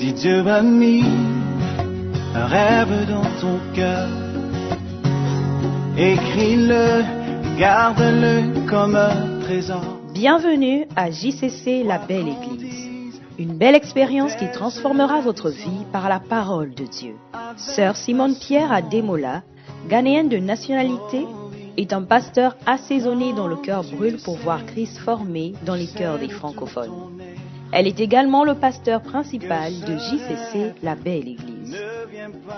Si Dieu a mis un rêve dans ton cœur, écris-le, garde-le comme un trésor. Bienvenue à JCC La Belle Église, une belle expérience qui transformera votre vie par la parole de Dieu. Sœur Simone Pierre Ademola, ghanéenne de nationalité, est un pasteur assaisonné dont le cœur brûle pour voir Christ formé dans les cœurs des francophones. Elle est également le pasteur principal de JCC La Belle Église.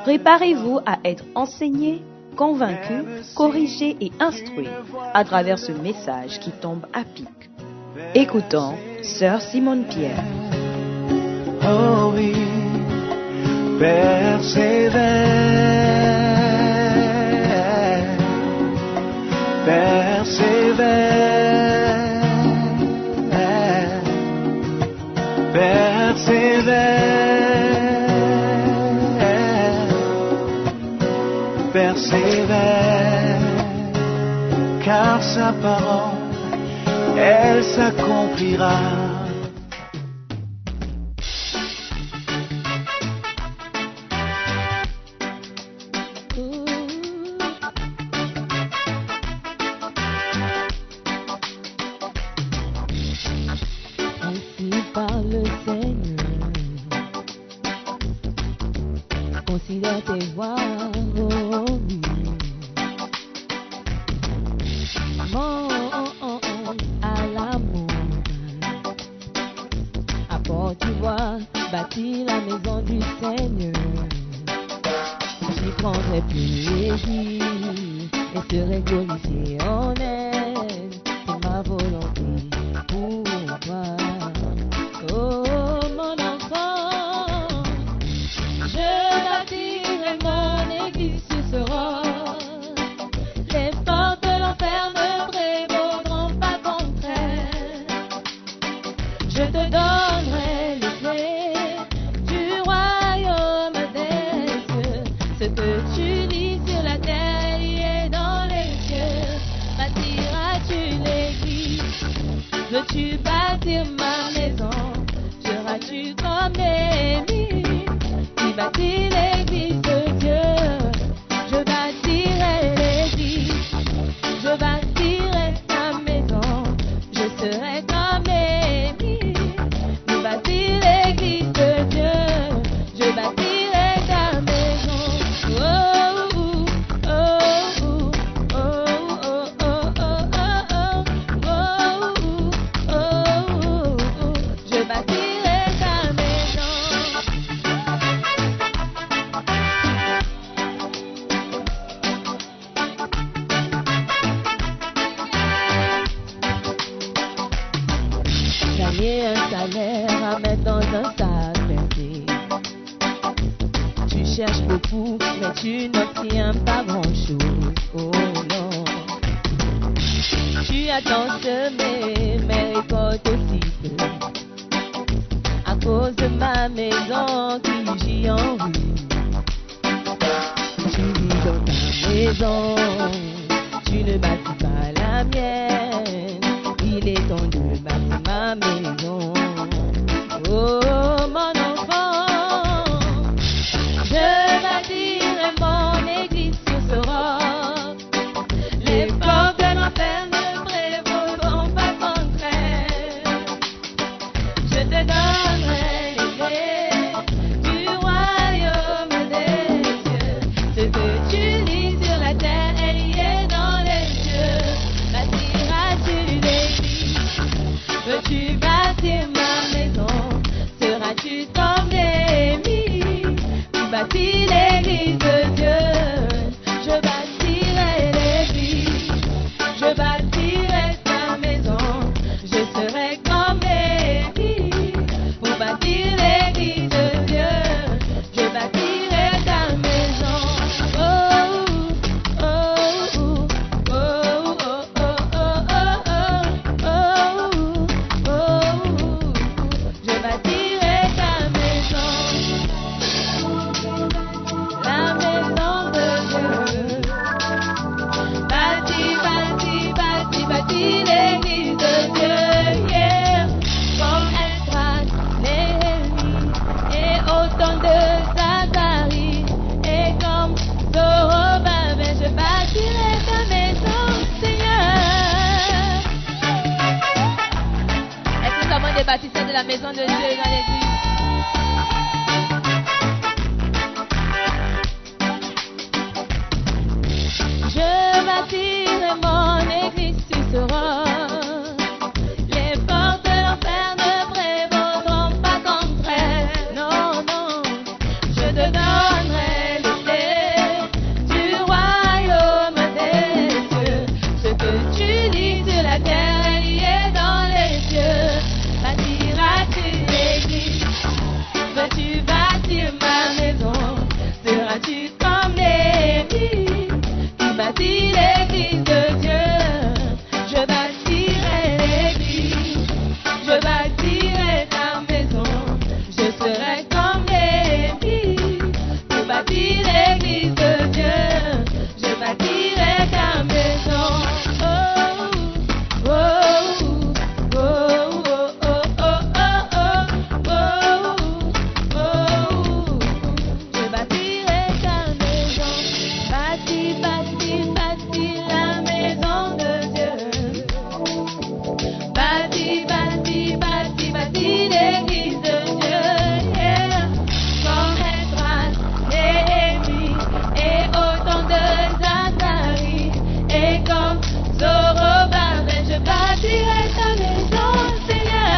Préparez-vous à être enseigné, convaincu, corrigé et instruit à travers ce message qui tombe à pic. Écoutons Sœur Simone Pierre. Oh oui, persévère, persévère, persévère, persévère, car sa parole, elle s'accomplira. Considère tes voies, oh oui. Monte à la montagne. Apporte, tu vois, bâtis la maison du Seigneur. J'y prendrai plaisir et serai glorifié en elle. C'est ma volonté pour toi. Oh, mon enfant, je bâtirai mon église sur ce roc. Les portes de l'enfer ne prévaudront pas contre elle. Je te donnerai les clés du royaume des cieux. Ce que tu lis sur la terre et dans les cieux. Bâtiras-tu l'église? Veux-tu bâtir ma maison? Seras-tu comme Élie qui bâtit l'église de Dieu? Je bâtirai l'église, je bâtirai ta maison. Je serai comme Élie, nous bâtir l'église de Dieu. Je bâtirai ta maison. Oh, oh, oh, oh, oh, oh, oh, oh, oh, oh, oh. Je bâtirai ta maison. Gagner un salaire à mettre dans un sac percé. Tu cherches beaucoup, mais tu n'obtiens pas grand-chose. Oh non. Tu attends semer, mais récoltes aussi peu. À cause de ma maison qui gît en rue. Tu vis dans ta maison, tu ne bâtis pas la mienne. Il est temps de bâtir ma maison. Oh mon enfant, je bâtirai mon église sur ce roc. Les portes de l'enfer ne prévaudront pas contre elle. Je te donnerai les clés du royaume des cieux. Ce que tu lis sur la terre est lié dans les cieux. Bâtiras-tu l'église? Veux-tu bâtir ma maison? de la maison de Dieu dans l'église. Je bâtirai mon église, tu seras. Les portes de l'enfer ne prévaudront pas contre elle. Non, non, je te donnerai les clés du royaume des cieux. Ce que tu lis sur la terre est lié dans les cieux. Bâtiras-tu l'église? Veux-tu bâtir ma maison? Seras-tu comme Néhémie qui bâtit l'église de Dieu? Je bâtirai l'église, je bâtirai ta maison. Je serai comme Néhémie pour bâtir l'église de Dieu. Je bâtirai ta maison. Oh, oh, oh, oh, oh, oh, oh, oh, oh, oh. Je bâtirai ta maison. Bâtis, bâtis, bâtis la maison de Dieu. Bâtis, bâtis, bâtis, bâtis l'église de Dieu. Yeah. Comme Esdras, Néhémie et autant de Zacharie. Et comme Zorobabel, je bâtirai ta maison, Seigneur.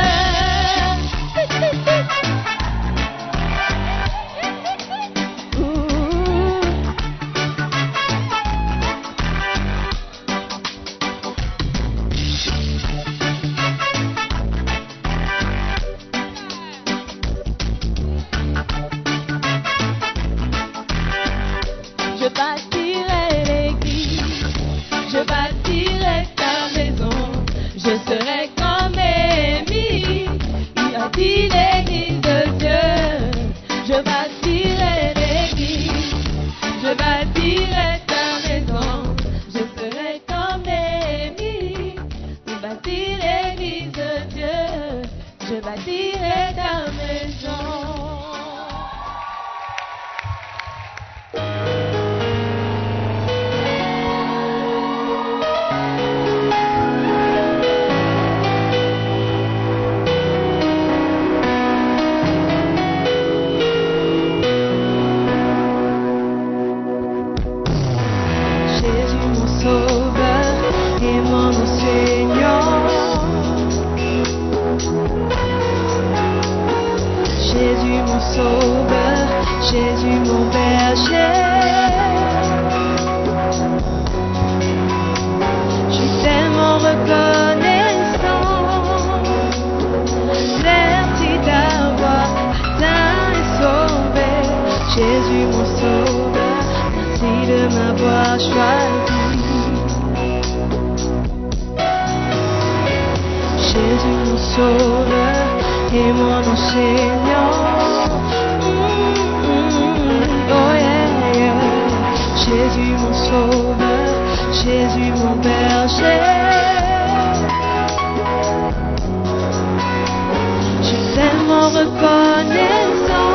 Je bâtirai l'église, je bâtirai ta maison. Je serai comme Néhémie, il a dit l'église de Dieu. Je bâtirai l'église, je bâtirai ta maison. Je serai comme Néhémie, il bâtit l'église de Dieu. Je bâtirai ta maison. Jésus mon sauveur et mon Seigneur. Jésus mon sauveur, Jésus mon berger. Je suis tellement reconnaissant. Merci d'avoir atteint et sauvé. Jésus mon sauveur, merci de m'avoir choisi. Jésus mon sauveur et mon enseignant. Oh yeah, yeah. Jésus mon sauveur, Jésus mon berger. Je suis tellement reconnaissant.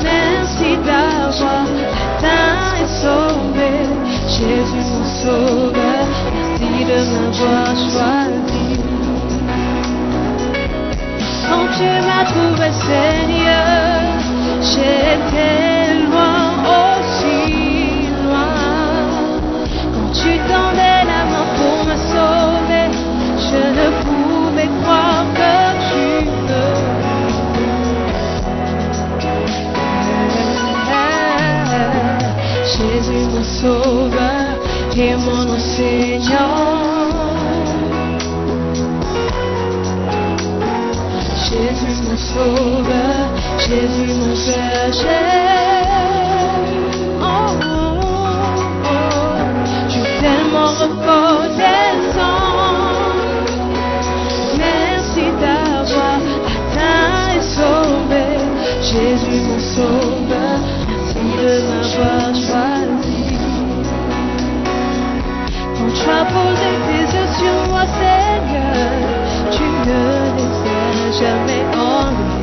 Merci d'avoir atteint et sauvé. Jésus mon sauveur, merci de m'avoir choisi. Quand tu m'as trouvé Seigneur, j'étais loin, aussi loin. Quand tu tendais la main pour me sauver, je ne pouvais croire que tu me. Jésus mon sauveur et mon enseignant. Jésus mon sauveur, Jésus mon berger. Oh, oh, oh. Je suis tellement reconnaissant. Merci d'avoir atteint et sauvé. Jésus mon sauveur, merci de m'avoir choisi. Quand tu as posé tes yeux sur moi, Seigneur, tu ne les as jamais enlevés.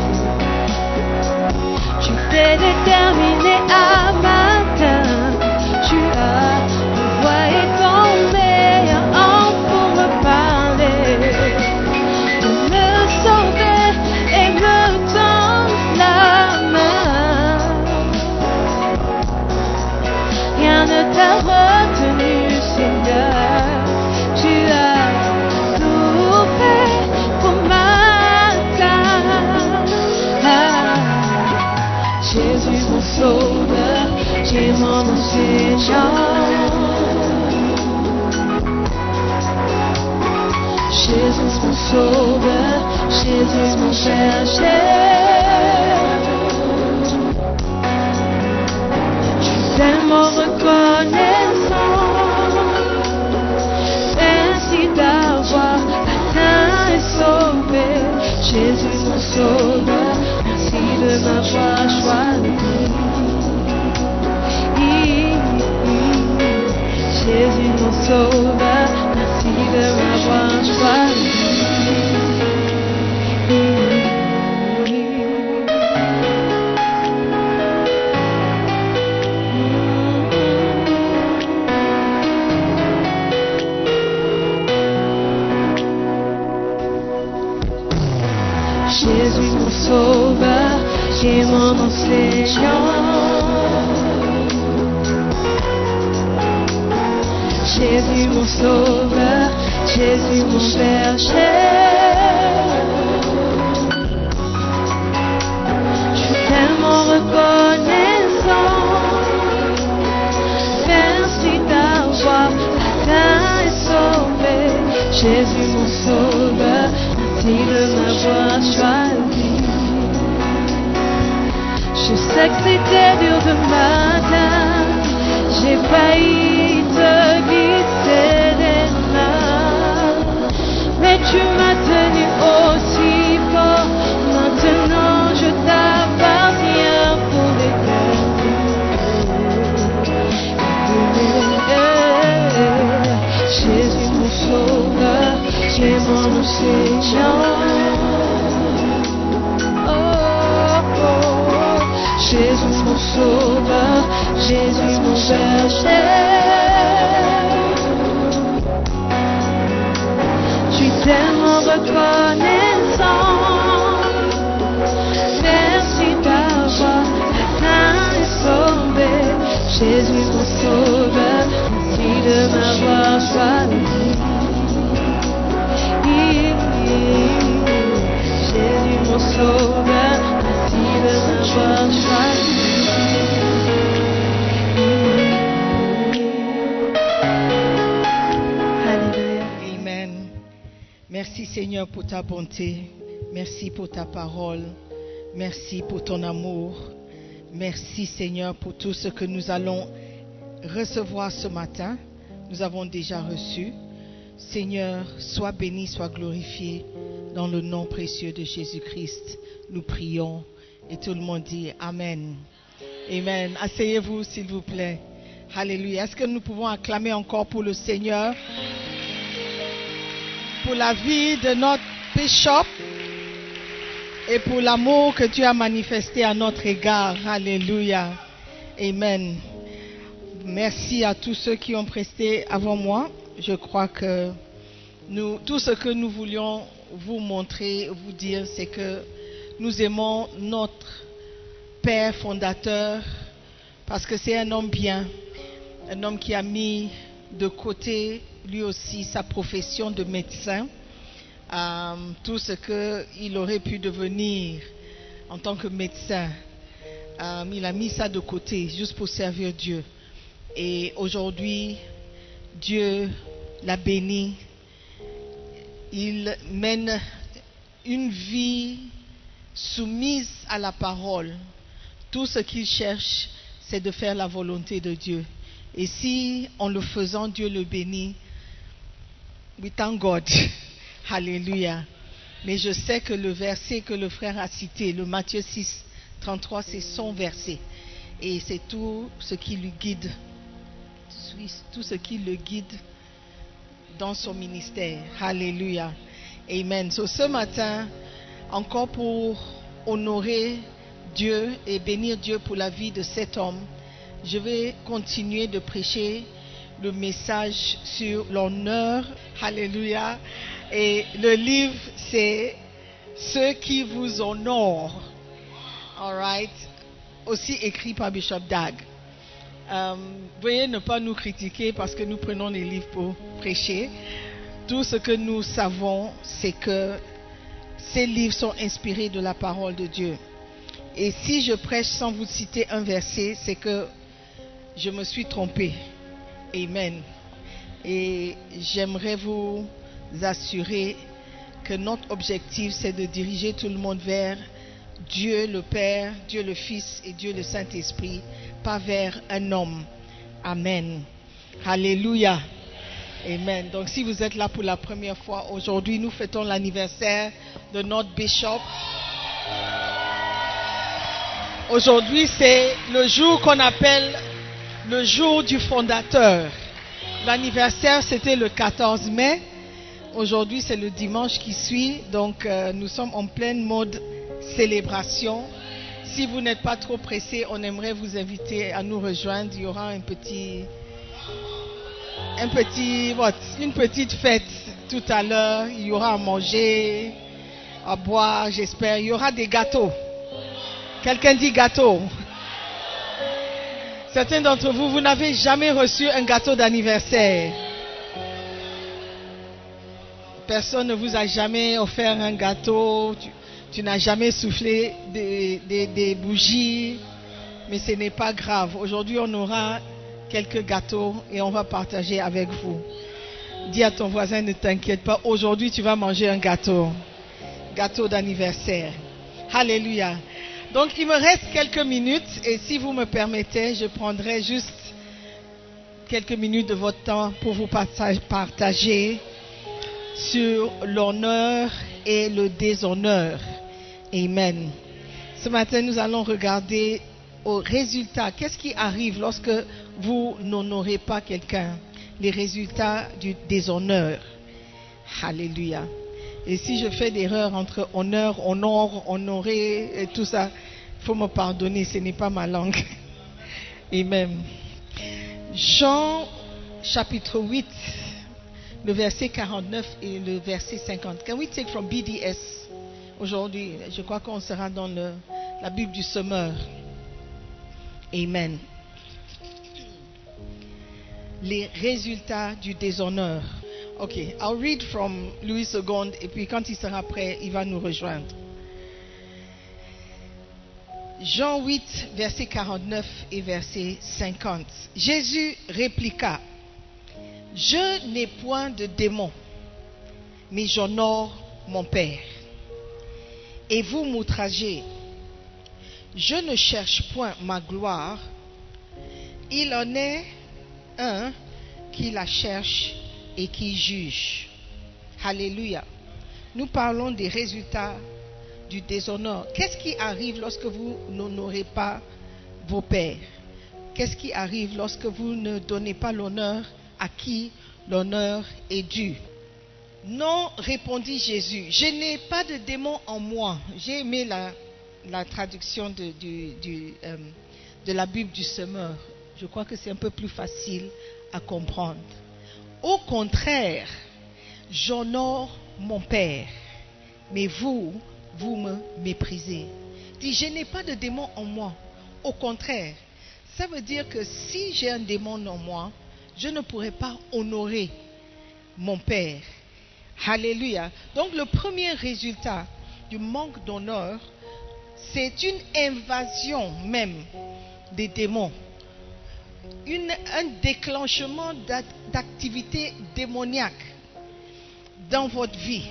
Tu t'es déterminé à m'atteindre. Tu as envoyé ton meilleur ange pour me parler, de me sauveur, j'ai mon Seigneur. Jésus mon sauveur, Jésus mon chercheur. Je suis tellement reconnaissant. Merci d'avoir atteint et sauvé. Jésus mon sauveur, merci de m'avoir choisi. Jésus mon sauveur, merci de m'avoir choisi. Jésus mon sauveur, j'ai mon Seigneur. Jésus mon sauveur, Jésus mon chercheur. Je suis tellement reconnaissant. Merci d'avoir atteint et sauvé. Jésus mon sauveur, merci de m'avoir choisi. Je sais que c'était dur de matin, j'ai failli te glisser des mains, mais tu m'as tenu aussi fort. Maintenant je t'appartiens pour l'éternité. Jésus mon sauveur, j'ai mon Seigneur. Jésus mon sauveur, Jésus mon chercheur. Je suis tellement reconnaissant. Merci d'avoir atteint et sauvé. Jésus mon sauveur, merci de m'avoir choisi. Jésus mon sauveur, merci de m'avoir choisi. Alléluia. Amen. Merci Seigneur pour ta bonté. Merci pour ta parole. Merci pour ton amour. Merci Seigneur pour tout ce que nous allons recevoir ce matin. Nous avons déjà reçu. Seigneur, sois béni, sois glorifié dans le nom précieux de Jésus-Christ. Nous prions et tout le monde dit Amen. Amen. Asseyez-vous s'il vous plaît. Alléluia. Est-ce que nous pouvons acclamer encore pour le Seigneur, pour la vie de notre bishop et pour l'amour que Dieu a manifesté à notre égard. Alléluia. Amen. Merci à tous ceux qui ont presté avant moi. Je crois que tout ce que nous voulions vous montrer, vous dire, c'est que nous aimons notre Père fondateur parce que c'est un homme bien, un homme qui a mis de côté lui aussi sa profession de médecin, tout ce qu'il aurait pu devenir en tant que médecin. Il a mis ça de côté juste pour servir Dieu. Et aujourd'hui, Dieu l'a béni. Il mène une vie soumise à la parole. Tout ce qu'il cherche, c'est de faire la volonté de Dieu. Et si, en le faisant, Dieu le bénit, we thank God. Alléluia. Mais je sais que le verset que le frère a cité, le Matthieu 6, 33, c'est son verset. Et c'est tout ce qui lui guide. Tout ce qui le guide dans son ministère. Alléluia. Amen. So, ce matin, encore pour honorer Dieu et bénir Dieu pour la vie de cet homme, je vais continuer de prêcher le message sur l'honneur. Alléluia. Et le livre, c'est Ceux qui vous honorent. All right. Aussi écrit par Bishop Dag. Veuillez ne pas nous critiquer parce que nous prenons les livres pour prêcher. Tout ce que nous savons, c'est que ces livres sont inspirés de la parole de Dieu. Et si je prêche sans vous citer un verset, c'est que je me suis trompé. Amen. Et j'aimerais vous assurer que notre objectif, c'est de diriger tout le monde vers Dieu le Père, Dieu le Fils et Dieu le Saint-Esprit, pas vers un homme. Amen. Alléluia. Amen. Donc si vous êtes là pour la première fois, aujourd'hui nous fêtons l'anniversaire de notre bishop. Aujourd'hui c'est le jour qu'on appelle le jour du fondateur. L'anniversaire c'était le 14 mai. Aujourd'hui c'est le dimanche qui suit. Donc nous sommes en pleine mode célébration. Si vous n'êtes pas trop pressé, on aimerait vous inviter à nous rejoindre. Il y aura une petite fête tout à l'heure. Il y aura à manger, à boire, j'espère. Il y aura des gâteaux. Quelqu'un dit gâteau. Certains d'entre vous, vous n'avez jamais reçu un gâteau d'anniversaire. Personne ne vous a jamais offert un gâteau. Tu n'as jamais soufflé des bougies. Mais ce n'est pas grave. Aujourd'hui, on aura quelques gâteaux et on va partager avec vous. Dis à ton voisin, ne t'inquiète pas. Aujourd'hui, tu vas manger un gâteau. Gâteau d'anniversaire. Alléluia. Donc, il me reste quelques minutes. Et si vous me permettez, je prendrai juste quelques minutes de votre temps pour vous partager sur l'honneur et le déshonneur. Amen. Ce matin, nous allons regarder au résultat. Qu'est-ce qui arrive lorsque vous n'honorez pas quelqu'un? Les résultats du déshonneur. Alléluia. Et si je fais d'erreurs entre honneur, honor, honorer et tout ça, il faut me pardonner, ce n'est pas ma langue. Amen. Jean chapitre 8, le verset 49 et le verset 50. Can we take from BDS? Aujourd'hui, je crois qu'on sera dans la Bible du semeur. Amen. Les résultats du déshonneur. Ok, I'll read from Louis II et puis quand il sera prêt, il va nous rejoindre. Jean 8, verset 49 et verset 50. Jésus répliqua: je n'ai point de démon, mais j'honore mon Père. Et vous m'outragez. Je ne cherche point ma gloire. Il en est un qui la cherche et qui juge. Alléluia. Nous parlons des résultats du déshonneur. Qu'est-ce qui arrive lorsque vous n'honorez pas vos pères? Qu'est-ce qui arrive lorsque vous ne donnez pas l'honneur à qui l'honneur est dû? Non, répondit Jésus, je n'ai pas de démon en moi. J'ai aimé la traduction de la Bible du semeur. Je crois que c'est un peu plus facile à comprendre. Au contraire, j'honore mon Père, mais vous me méprisez. Dit, je n'ai pas de démon en moi. Au contraire, ça veut dire que si j'ai un démon en moi, je ne pourrai pas honorer mon Père. Alléluia. Donc le premier résultat du manque d'honneur, c'est une invasion même des démons. Un déclenchement d'activité démoniaque dans votre vie.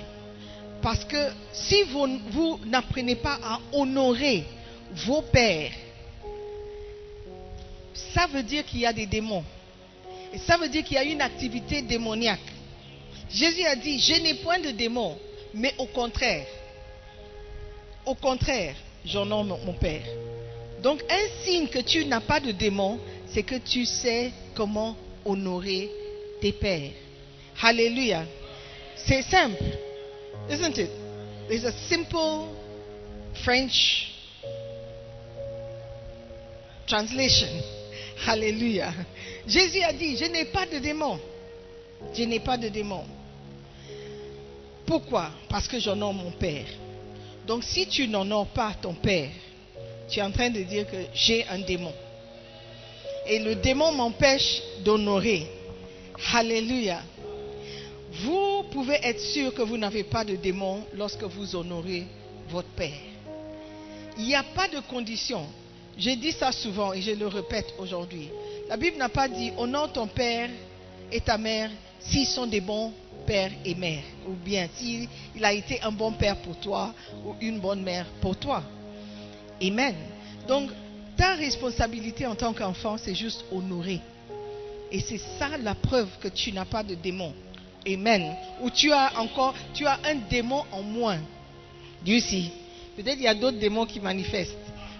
Parce que si vous n'apprenez pas à honorer vos pères, ça veut dire qu'il y a des démons. Et ça veut dire qu'il y a une activité démoniaque. Jésus a dit, je n'ai point de démons, mais au contraire, j'honore mon Père. Donc un signe que tu n'as pas de démons, c'est que tu sais comment honorer tes pères. Alléluia. C'est simple, isn't it? It's a simple French translation. Alléluia. Jésus a dit, je n'ai pas de démons. Je n'ai pas de démons. Pourquoi? Parce que j'honore mon Père. Donc si tu n'honores pas ton Père, tu es en train de dire que j'ai un démon. Et le démon m'empêche d'honorer. Alléluia. Vous pouvez être sûr que vous n'avez pas de démon lorsque vous honorez votre Père. Il n'y a pas de condition. Je dis ça souvent et je le répète aujourd'hui. La Bible n'a pas dit honore ton père et ta mère s'ils sont des bons pères et mères, ou bien s'il a été un bon père pour toi ou une bonne mère pour toi. Amen. Donc, ta responsabilité en tant qu'enfant, c'est juste honorer. Et c'est ça la preuve que tu n'as pas de démon. Amen. Ou tu as un démon en moins. Dieu si. Peut-être il y a d'autres démons qui manifestent.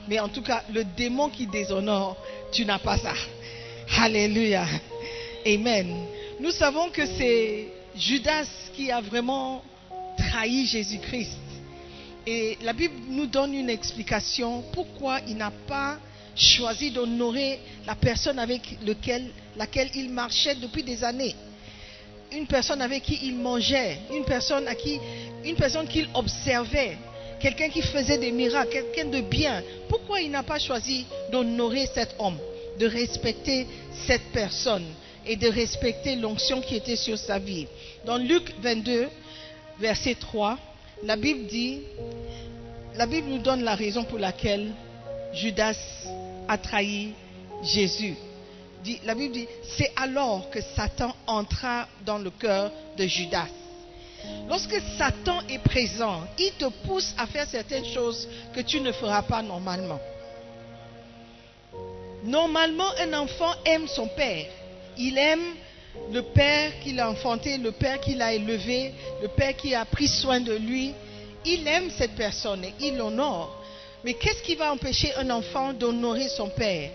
Mais en tout cas, le démon qui déshonore, tu n'as pas ça. Alléluia. Amen. Nous savons que c'est Judas qui a vraiment trahi Jésus-Christ. Et la Bible nous donne une explication pourquoi il n'a pas choisi d'honorer la personne avec laquelle il marchait depuis des années. Une personne avec qui il mangeait, une personne qu'il observait, quelqu'un qui faisait des miracles, quelqu'un de bien. Pourquoi il n'a pas choisi d'honorer cet homme, de respecter cette personne et de respecter l'onction qui était sur sa vie? Dans Luc 22, verset 3, la Bible nous donne la raison pour laquelle Judas a trahi Jésus. La Bible dit, c'est alors que Satan entra dans le cœur de Judas. Lorsque Satan est présent, il te pousse à faire certaines choses que tu ne feras pas normalement. Normalement, un enfant aime son père. Il aime le père qu'il a enfanté, le père qu'il a élevé, le père qui a pris soin de lui. Il aime cette personne et il l'honore. Mais qu'est-ce qui va empêcher un enfant d'honorer son père?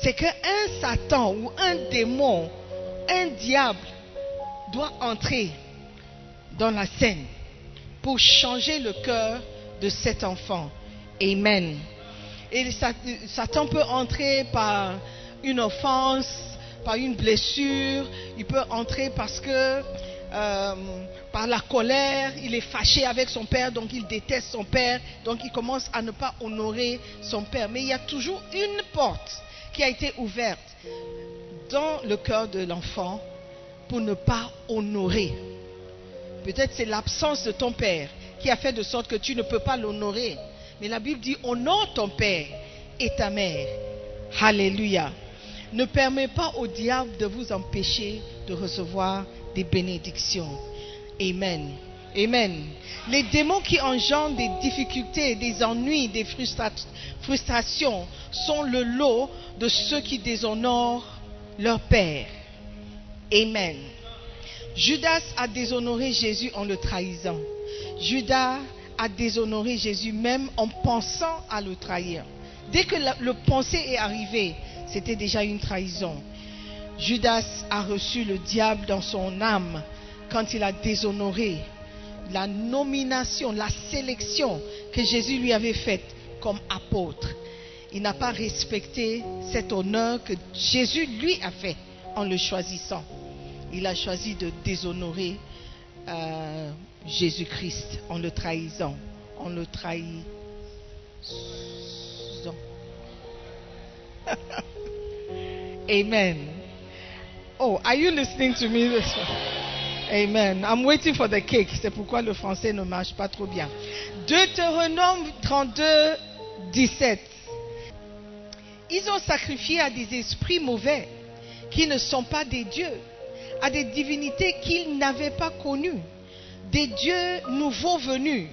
C'est qu'un Satan ou un démon, un diable doit entrer dans la scène pour changer le cœur de cet enfant. Amen. Et Satan peut entrer par une offense, par une blessure. Il peut entrer parce que par la colère, il est fâché avec son père, donc il déteste son père, donc il commence à ne pas honorer son père. Mais il y a toujours une porte qui a été ouverte dans le cœur de l'enfant pour ne pas honorer. Peut-être c'est l'absence de ton père qui a fait de sorte que tu ne peux pas l'honorer. Mais la Bible dit, honore ton père et ta mère. Alléluia. Ne permets pas au diable de vous empêcher de recevoir des bénédictions. Amen. Amen. Les démons qui engendrent des difficultés, des ennuis, des frustrations sont le lot de ceux qui déshonorent leur père. Amen. Judas a déshonoré Jésus en le trahissant. Judas a déshonoré Jésus même en pensant à le trahir. Dès que le pensée est arrivé, c'était déjà une trahison. Judas a reçu le diable dans son âme quand il a déshonoré la nomination, la sélection que Jésus lui avait faite comme apôtre. Il n'a pas respecté cet honneur que Jésus lui a fait en le choisissant. Il a choisi de déshonorer Jésus-Christ en le trahissant. En le trahissant. Amen. Oh, are you listening to me this one? Amen. I'm waiting for the cake. C'est pourquoi le français ne marche pas trop bien. Deutéronome 32, 17. Ils ont sacrifié à des esprits mauvais qui ne sont pas des dieux, à des divinités qu'ils n'avaient pas connues, des dieux nouveaux venus,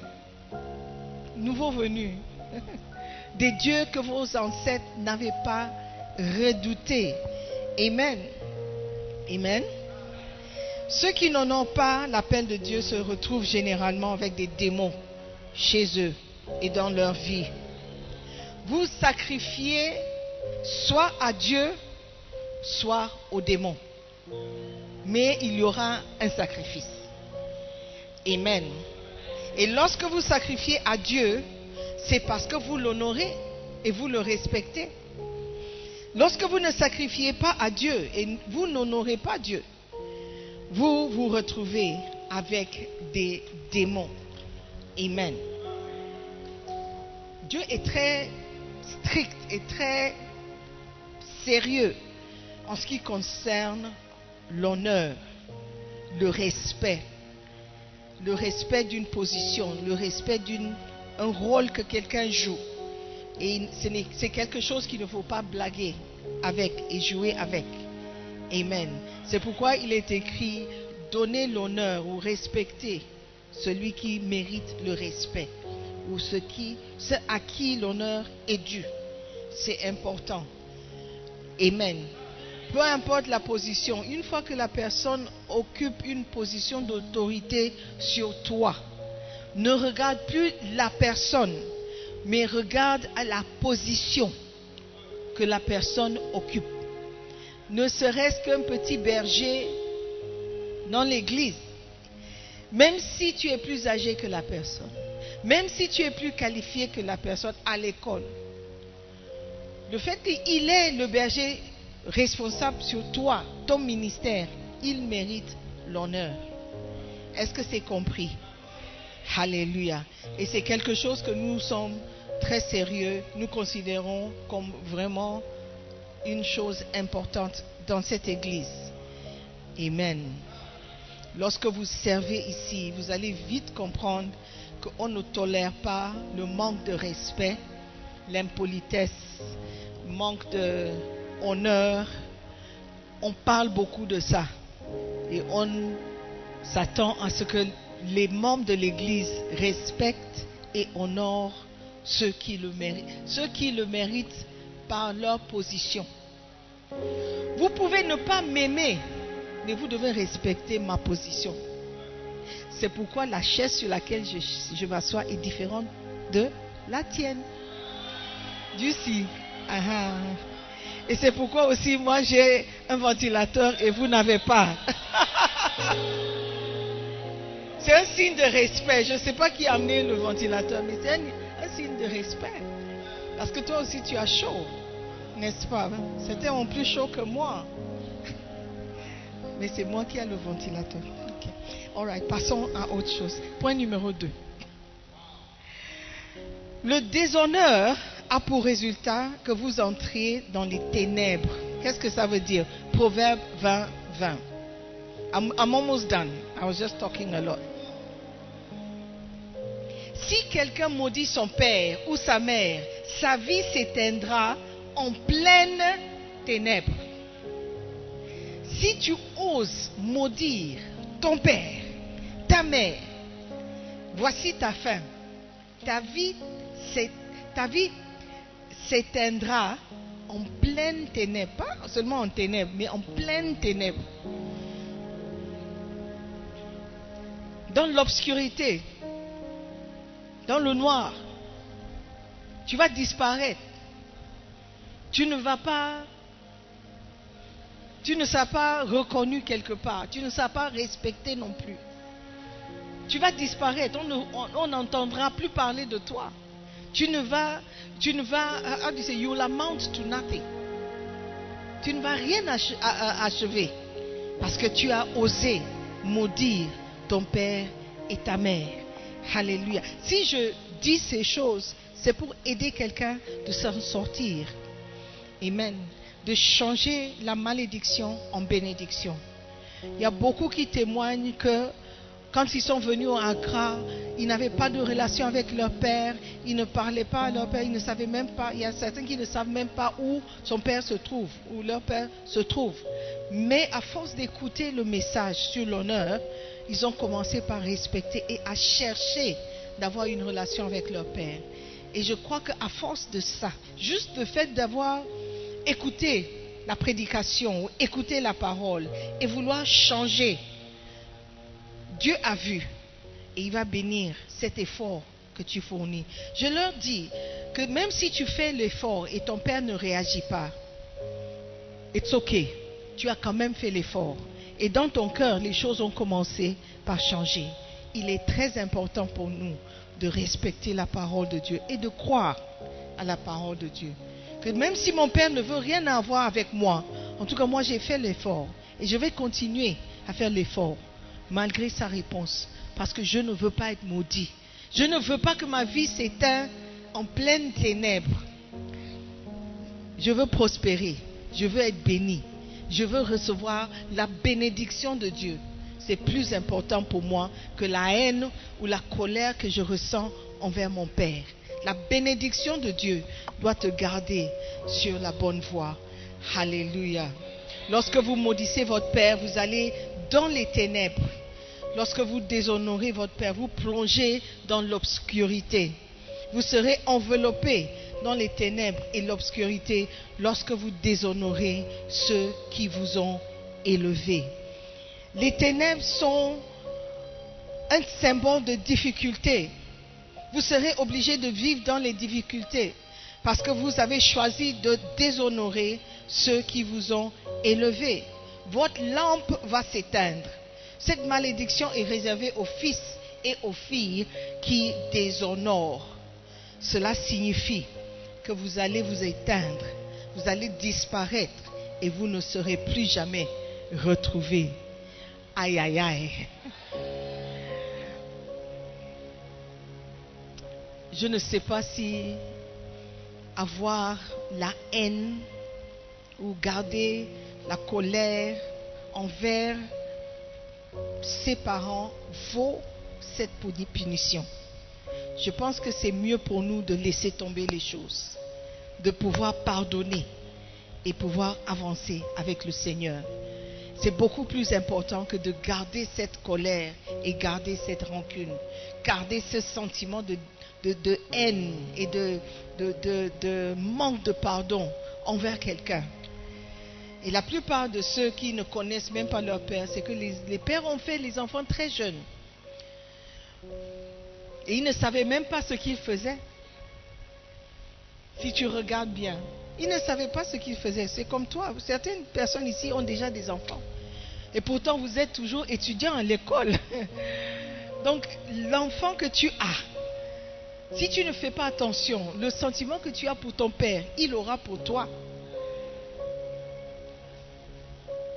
des dieux que vos ancêtres n'avaient pas redoutés. Amen. Amen. Ceux qui n'honorent pas l'appel de Dieu se retrouvent généralement avec des démons chez eux et dans leur vie. Vous sacrifiez soit à Dieu, soit aux démons. Mais il y aura un sacrifice. Amen. Et lorsque vous sacrifiez à Dieu, c'est parce que vous l'honorez et vous le respectez. Lorsque vous ne sacrifiez pas à Dieu et vous n'honorez pas Dieu, vous vous retrouvez avec des démons. Amen. Dieu est très strict et très sérieux en ce qui concerne l'honneur, le respect d'une position, le respect d'un rôle que quelqu'un joue. Et c'est quelque chose qu'il ne faut pas blaguer avec et jouer avec. Amen. C'est pourquoi il est écrit, donnez l'honneur ou respectez celui qui mérite le respect ou ceux à qui l'honneur est dû. C'est important. Amen. Peu importe la position, une fois que la personne occupe une position d'autorité sur toi, ne regarde plus la personne, mais regarde à la position que la personne occupe. Ne serait-ce qu'un petit berger dans l'église, même si tu es plus âgé que la personne, même si tu es plus qualifié que la personne à l'école, le fait qu'il est le berger responsable sur toi, ton ministère, il mérite l'honneur. Est-ce que c'est compris? Alléluia. Et c'est quelque chose que nous sommes très sérieux, nous considérons comme vraiment une chose importante dans cette église. Amen. Lorsque vous servez ici, vous allez vite comprendre qu'on ne tolère pas le manque de respect, l'impolitesse, le manque d'honneur. On parle beaucoup de ça. Et on s'attend à ce que les membres de l'église respectent et honorent ceux qui le méritent par leur position. Vous pouvez ne pas m'aimer, mais vous devez respecter ma position. C'est pourquoi la chaise sur laquelle je m'assois est différente de la tienne. Du si. Et c'est pourquoi aussi moi j'ai un ventilateur et vous n'avez pas. C'est un signe de respect. Je ne sais pas qui a amené le ventilateur, mais c'est un signe de respect. Parce que toi aussi tu as chaud, n'est-ce pas? C'était en plus chaud que moi. Mais c'est moi qui ai le ventilateur. Okay. Alright, passons à autre chose. Point numéro 2. Le déshonneur a pour résultat que vous entriez dans les ténèbres. Qu'est-ce que ça veut dire? Proverbe 20, 20. I'm almost done. I was just talking a lot. Si quelqu'un maudit son père ou sa mère, sa vie s'éteindra en pleine ténèbres. Si tu oses maudire ton père, ta mère, voici ta fin. Ta vie s'éteindra en pleine ténèbres. Pas seulement en ténèbres, mais en pleine ténèbres. Dans l'obscurité, dans le noir, tu vas disparaître. Tu ne seras pas reconnu quelque part. Tu ne seras pas respecté non plus. Tu vas disparaître. On n'entendra plus parler de toi. Tu ne vas, how do you say, you will amount to nothing. Tu ne vas rien achever parce que tu as osé maudire ton père et ta mère. Alléluia. Si je dis ces choses, c'est pour aider quelqu'un de s'en sortir. Amen. De changer la malédiction en bénédiction. Il y a beaucoup qui témoignent que quand ils sont venus à Accra, ils n'avaient pas de relation avec leur père, ils ne parlaient pas à leur père, ils ne savaient même pas, il y a certains qui ne savent même pas où son père se trouve, où leur père se trouve. Mais à force d'écouter le message sur l'honneur, ils ont commencé par respecter et à chercher d'avoir une relation avec leur père. Et je crois qu'à force de ça, juste le fait d'avoir écouté la prédication, écouter la parole et vouloir changer, Dieu a vu et il va bénir cet effort que tu fournis. Je leur dis que même si tu fais l'effort et ton père ne réagit pas, it's okay. Tu as quand même fait l'effort. Et dans ton cœur, les choses ont commencé par changer. Il est très important pour nous de respecter la parole de Dieu et de croire à la parole de Dieu. Que même si mon père ne veut rien avoir avec moi, en tout cas moi j'ai fait l'effort et je vais continuer à faire l'effort malgré sa réponse parce que je ne veux pas être maudit. Je ne veux pas que ma vie s'éteigne en pleine ténèbres. Je veux prospérer, je veux être béni, je veux recevoir la bénédiction de Dieu. C'est plus important pour moi que la haine ou la colère que je ressens envers mon père. La bénédiction de Dieu doit te garder sur la bonne voie. Alléluia. Lorsque vous maudissez votre père, vous allez dans les ténèbres. Lorsque vous déshonorez votre père, vous plongez dans l'obscurité. Vous serez enveloppé dans les ténèbres et l'obscurité lorsque vous déshonorez ceux qui vous ont élevés. Les ténèbres sont un symbole de difficulté. Vous serez obligé de vivre dans les difficultés parce que vous avez choisi de déshonorer ceux qui vous ont élevés. Votre lampe va s'éteindre. Cette malédiction est réservée aux fils et aux filles qui déshonorent. Cela signifie que vous allez vous éteindre, vous allez disparaître et vous ne serez plus jamais retrouvés. Aïe, aïe, aïe. Je ne sais pas si avoir la haine ou garder la colère envers ses parents vaut cette punition. Je pense que c'est mieux pour nous de laisser tomber les choses, de pouvoir pardonner et pouvoir avancer avec le Seigneur. C'est beaucoup plus important que de garder cette colère et garder cette rancune, garder ce sentiment de haine et de manque de pardon envers quelqu'un. Et la plupart de ceux qui ne connaissent même pas leur père, c'est que les pères ont fait les enfants très jeunes. Et ils ne savaient même pas ce qu'ils faisaient. Si tu regardes bien, ils ne savaient pas ce qu'ils faisaient. C'est comme toi. Certaines personnes ici ont déjà des enfants. Et pourtant, vous êtes toujours étudiant à l'école. Donc, l'enfant que tu as, si tu ne fais pas attention, le sentiment que tu as pour ton père, il aura pour toi.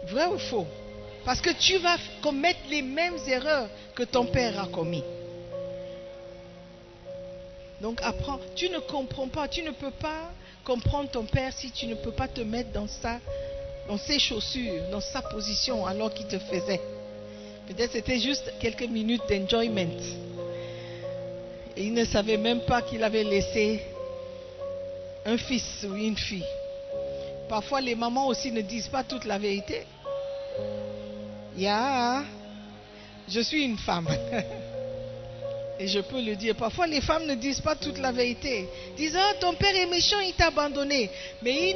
Vrai ou faux? Parce que tu vas commettre les mêmes erreurs que ton père a commis. Donc apprends. Tu ne comprends pas, tu ne peux pas comprendre ton père si tu ne peux pas te mettre dans ses chaussures, dans sa position alors qu'il te faisait. Peut-être c'était juste quelques minutes d'enjoyment. Et il ne savait même pas qu'il avait laissé un fils ou une fille. Parfois les mamans aussi ne disent pas toute la vérité. Je suis une femme. Et je peux le dire. Parfois, les femmes ne disent pas toute la vérité. Ils disent, ton père est méchant, il t'a abandonné. Mais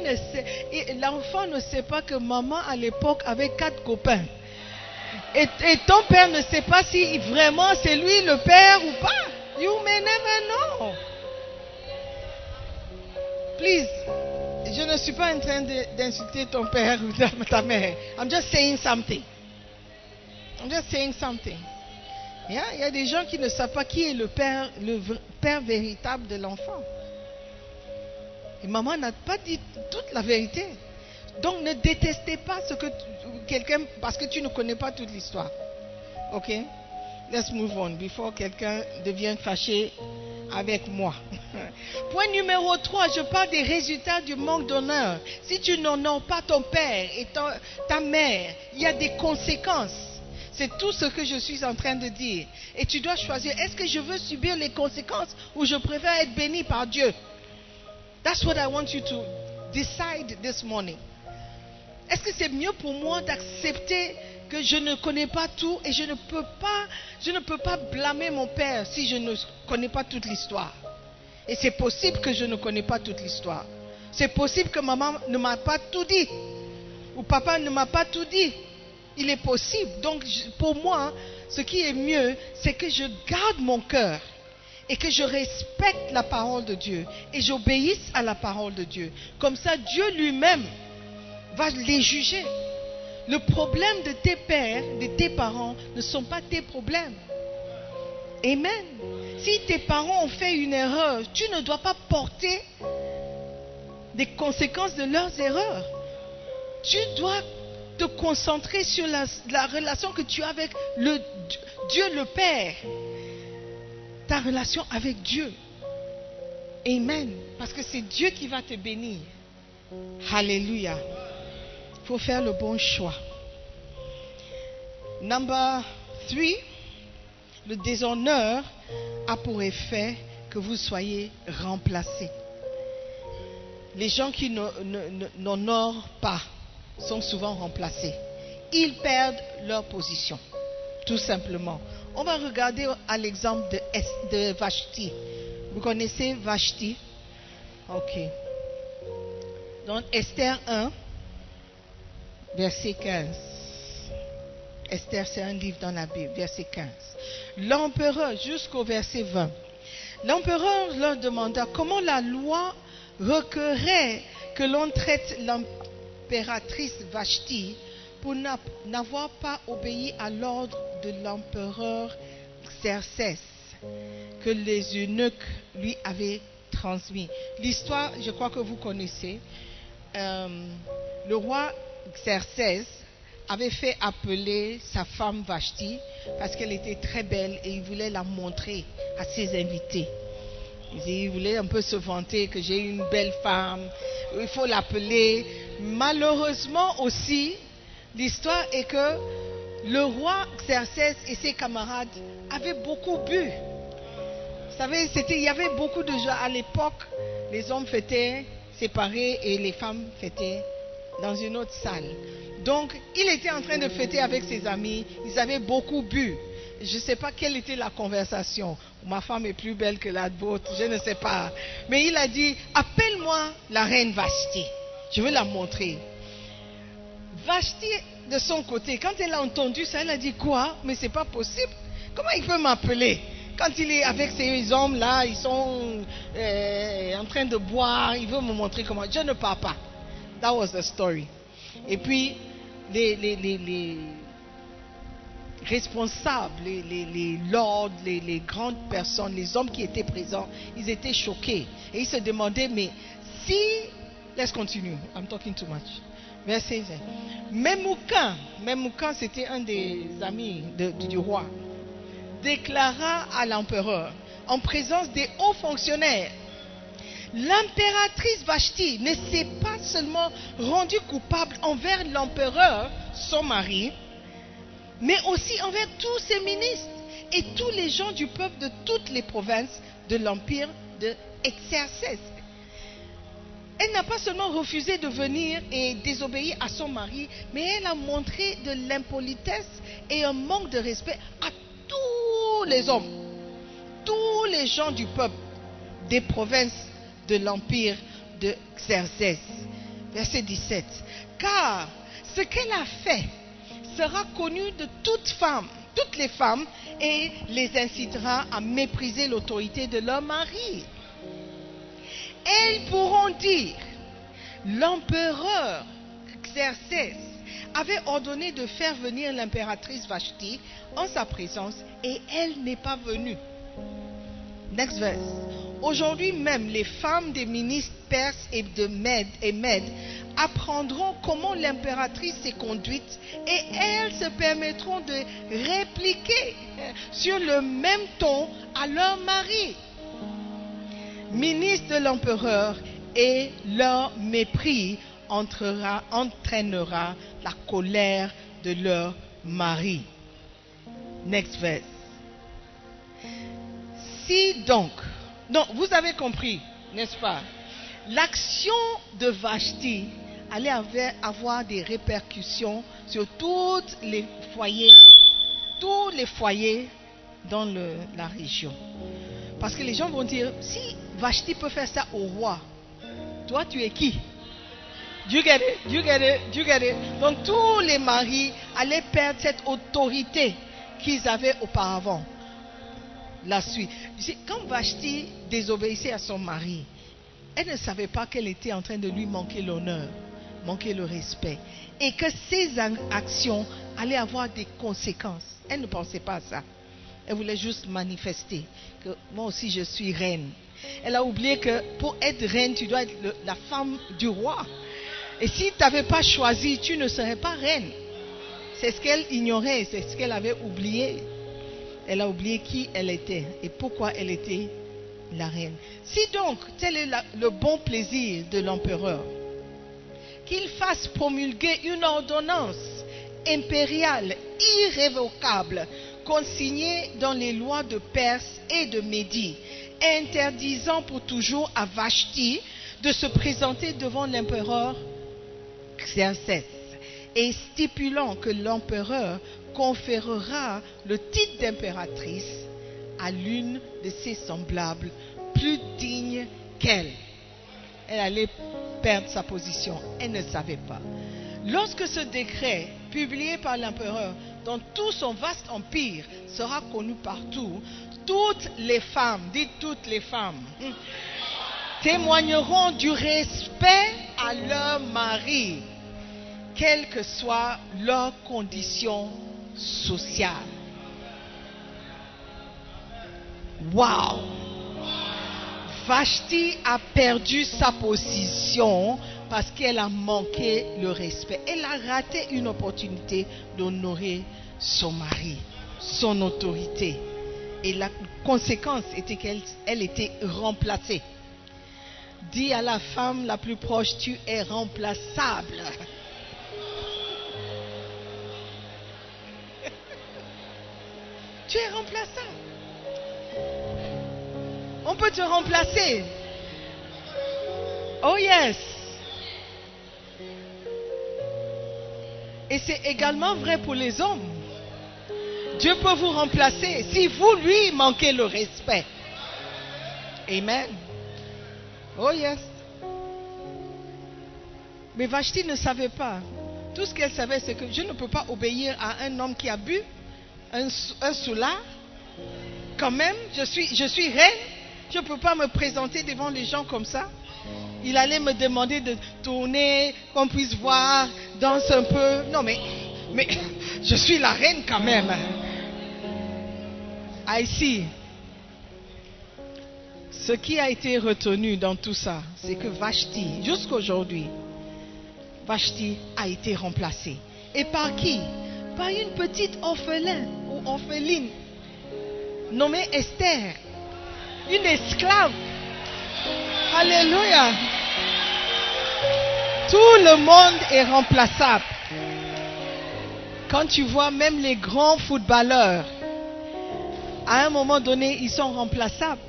l'enfant ne sait pas que maman, à l'époque, avait 4 copains. Et ton père ne sait pas si vraiment c'est lui le père ou pas. You may never know. Please. Je ne suis pas en train d'insulter ton père ou ta mère. I'm just saying something. I'm just saying something. Il y a des gens qui ne savent pas qui est le père véritable de l'enfant. Et maman n'a pas dit toute la vérité. Donc ne détestez pas quelqu'un parce que tu ne connais pas toute l'histoire. Ok? Let's move on before quelqu'un devienne fâché avec moi. Point numéro 3, je parle des résultats du manque d'honneur. Si tu n'honores pas ton père et ta mère, il y a des conséquences. C'est tout ce que je suis en train de dire. Et tu dois choisir, est-ce que je veux subir les conséquences ou je préfère être béni par Dieu? That's what I want you to decide this morning. Est-ce que c'est mieux pour moi d'accepter que je ne connais pas tout et je ne peux pas blâmer mon père si je ne connais pas toute l'histoire? Et c'est possible que je ne connais pas toute l'histoire. C'est possible que maman ne m'a pas tout dit. Ou papa ne m'a pas tout dit. Il est possible. Donc, pour moi, ce qui est mieux, c'est que je garde mon cœur et que je respecte la parole de Dieu et j'obéisse à la parole de Dieu. Comme ça, Dieu lui-même va les juger. Le problème de tes pères, de tes parents, ne sont pas tes problèmes. Amen. Si tes parents ont fait une erreur, tu ne dois pas porter des conséquences de leurs erreurs. Tu dois te concentrer sur la relation que tu as avec Dieu le Père. Ta relation avec Dieu. Amen. Parce que c'est Dieu qui va te bénir. Alléluia. Il faut faire le bon choix. Number 3. Le déshonneur a pour effet que vous soyez remplacés. Les gens qui n'honorent pas sont souvent remplacés. Ils perdent leur position, tout simplement. On va regarder à l'exemple de Vashti. Vous connaissez Vashti? Ok. Donc Esther 1, verset 15. Esther, c'est un livre dans la Bible, verset 15. L'empereur, jusqu'au verset 20. L'empereur leur demanda comment la loi requérait que l'on traite l'impératrice Vashti pour n'avoir pas obéi à l'ordre de l'empereur Xerxès que les eunuques lui avaient transmis. L'histoire, je crois que vous connaissez. Le roi Xerxès avait fait appeler sa femme Vashti parce qu'elle était très belle et il voulait la montrer à ses invités. Il voulait un peu se vanter que j'ai une belle femme, il faut l'appeler. Malheureusement aussi, l'histoire est que le roi Xerxès et ses camarades avaient beaucoup bu. Vous savez, il y avait beaucoup de gens à l'époque, les hommes fêtaient séparés et les femmes fêtaient dans une autre salle. Donc, il était en train de fêter avec ses amis, ils avaient beaucoup bu. Je ne sais pas quelle était la conversation. Ma femme est plus belle que la vôtre, je ne sais pas. Mais il a dit, appelle-moi la reine Vashti. Je veux la montrer. Vashti, de son côté, quand elle a entendu ça, elle a dit, quoi? Mais c'est pas possible. Comment il peut m'appeler? Quand il est avec ces hommes-là, ils sont en train de boire, il veut me montrer comment. Je ne pars pas. That was the story. Et puis, les responsables, les lords, les grandes personnes, les hommes qui étaient présents, ils étaient choqués. Et ils se demandaient, mais si... Let's continue. I'm talking too much. Verset 1. Memoukan, c'était un des amis du roi, déclara à l'empereur, en présence des hauts fonctionnaires, l'impératrice Vashti ne s'est pas seulement rendue coupable envers l'empereur, son mari, mais aussi envers tous ses ministres et tous les gens du peuple de toutes les provinces de l'empire de Xerxès. Elle n'a pas seulement refusé de venir et désobéir à son mari, mais elle a montré de l'impolitesse et un manque de respect à tous les hommes, tous les gens du peuple des provinces de l'empire de Xerxès. Verset 17. Car ce qu'elle a fait sera connu de toutes les femmes, et les incitera à mépriser l'autorité de leur mari. Elles pourront dire, l'empereur Xerxès avait ordonné de faire venir l'impératrice Vashti en sa présence et elle n'est pas venue. Next verse. Aujourd'hui même, les femmes des ministres perses et de Mèdes apprendront comment l'impératrice s'est conduite et elles se permettront de répliquer sur le même ton à leur mari, ministre de l'empereur, et leur mépris entraînera la colère de leur mari. Next verse. Si donc, vous avez compris, n'est-ce pas? L'action de Vashti allait avoir des répercussions sur tous les foyers dans la région. Parce que les gens vont dire, si Vashti peut faire ça au roi, toi tu es qui? You get it? You get it? You get it? Donc tous les maris allaient perdre cette autorité qu'ils avaient auparavant. La suite. Quand Vashti désobéissait à son mari, elle ne savait pas qu'elle était en train de lui manquer l'honneur, manquer le respect, et que ses actions allaient avoir des conséquences. Elle ne pensait pas à ça. Elle voulait juste manifester que moi aussi je suis reine. Elle a oublié que pour être reine, tu dois être la femme du roi. Et si tu n'avais pas choisi, tu ne serais pas reine. C'est ce qu'elle ignorait, c'est ce qu'elle avait oublié. Elle a oublié qui elle était et pourquoi elle était la reine. Si donc, tel est le bon plaisir de l'empereur, qu'il fasse promulguer une ordonnance impériale irrévocable, consignée dans les lois de Perse et de Médie, interdisant pour toujours à Vashti de se présenter devant l'empereur Xerxès et stipulant que l'empereur conférera le titre d'impératrice à l'une de ses semblables plus digne qu'elle. Elle allait perdre sa position. Elle ne savait pas. Lorsque ce décret, publié par l'empereur dans tout son vaste empire, sera connu partout, toutes les femmes, dites toutes les femmes, témoigneront du respect à leur mari, quelle que soit leur condition sociale. Wow! Vashti a perdu sa position parce qu'elle a manqué le respect. Elle a raté une opportunité d'honorer son mari, son autorité. Et la conséquence était qu'elle était remplacée. Dis à la femme la plus proche, tu es remplaçable. Tu es remplaçable. On peut te remplacer. Oh yes. Et c'est également vrai pour les hommes. Dieu peut vous remplacer si vous lui manquez le respect. Amen. Oh yes. Mais Vashti ne savait pas. Tout ce qu'elle savait, c'est que je ne peux pas obéir à un homme qui a bu, un soulard. Quand même, je suis reine. Je ne peux pas me présenter devant les gens comme ça. Il allait me demander de tourner, qu'on puisse voir, danse un peu. Non, mais je suis la reine quand même. I see. Ce qui a été retenu dans tout ça, c'est que Vashti, jusqu'aujourd'hui, Vashti a été remplacée. Et par qui? Par une petite orpheline nommée Esther. Une esclave. Alléluia. Tout le monde est remplaçable. Quand tu vois même les grands footballeurs, à un moment donné, ils sont remplaçables.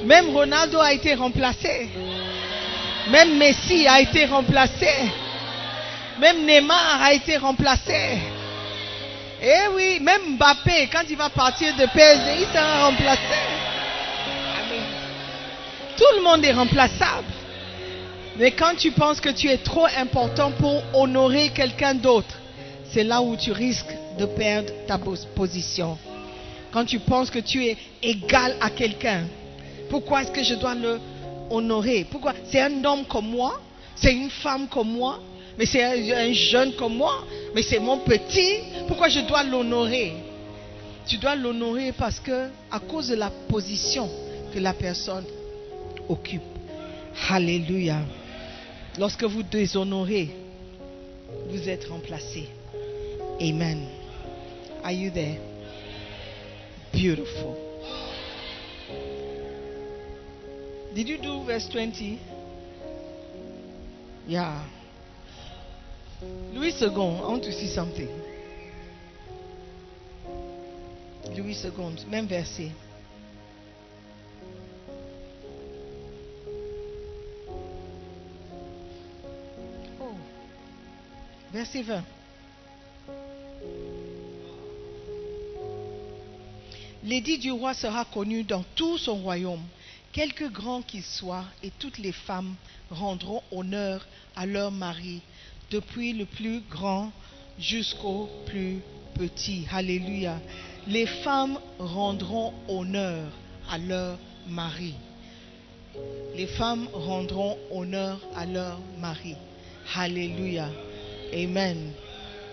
Même Ronaldo a été remplacé. Même Messi a été remplacé. Même Neymar a été remplacé. Eh oui, même Mbappé, quand il va partir de PSG, il sera remplacé. Amen. Tout le monde est remplaçable. Mais quand tu penses que tu es trop important pour honorer quelqu'un d'autre, c'est là où tu risques de perdre ta position. Quand tu penses que tu es égal à quelqu'un, pourquoi est-ce que je dois le honorer? Pourquoi? C'est un homme comme moi, c'est une femme comme moi, mais c'est un jeune comme moi, mais c'est mon petit. Pourquoi je dois l'honorer? Tu dois l'honorer parce que, à cause de la position que la personne occupe. Alléluia. Lorsque vous déshonorez, vous êtes remplacé. Amen. Are you there? Beautiful. Did you do verse 20? Yeah. Louis II, I want to see something. Louis II, même verset. Oh. Verset 20. L'édit du roi sera connu dans tout son royaume, quelque grand qu'il soit, et toutes les femmes rendront honneur à leur mari, depuis le plus grand jusqu'au plus petit. Alléluia. Les femmes rendront honneur à leur mari. Les femmes rendront honneur à leur mari. Alléluia. Amen.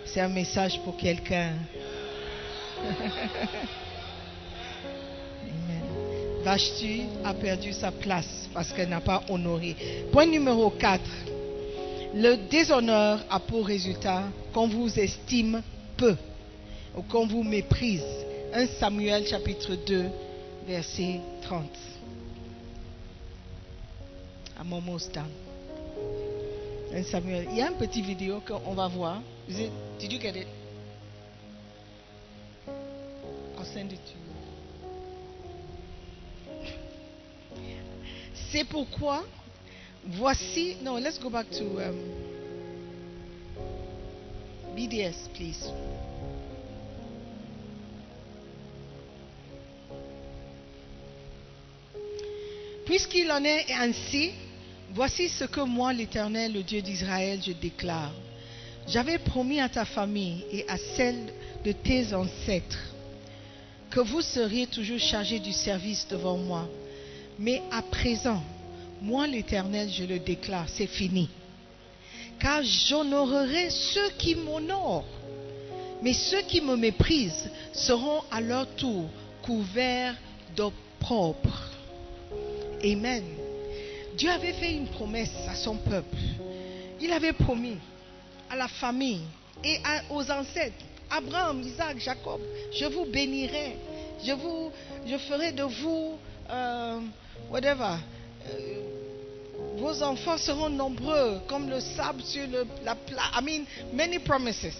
C'est un message pour quelqu'un. Amen. Vashti a perdu sa place parce qu'elle n'a pas honoré. Point numéro 4. Le déshonneur a pour résultat qu'on vous estime peu ou qu'on vous méprise. 1 Samuel chapitre 2 verset 30. I'm almost done. 1 Samuel. Il y a une petite vidéo qu'on va voir. Did you get it? I'll send it to you. C'est pourquoi, voici... No, let's go back to BDS, please. Puisqu'il en est ainsi, voici ce que moi, l'Éternel, le Dieu d'Israël, je déclare. J'avais promis à ta famille et à celle de tes ancêtres que vous seriez toujours chargés du service devant moi. Mais à présent, moi, l'Éternel, je le déclare, c'est fini. Car j'honorerai ceux qui m'honorent, mais ceux qui me méprisent seront à leur tour couverts d'opprobre. Amen. Dieu avait fait une promesse à son peuple. Il avait promis à la famille et aux ancêtres, Abraham, Isaac, Jacob, je vous bénirai, je ferai de vous vos enfants seront nombreux comme le sable sur la plage. I mean, many promises.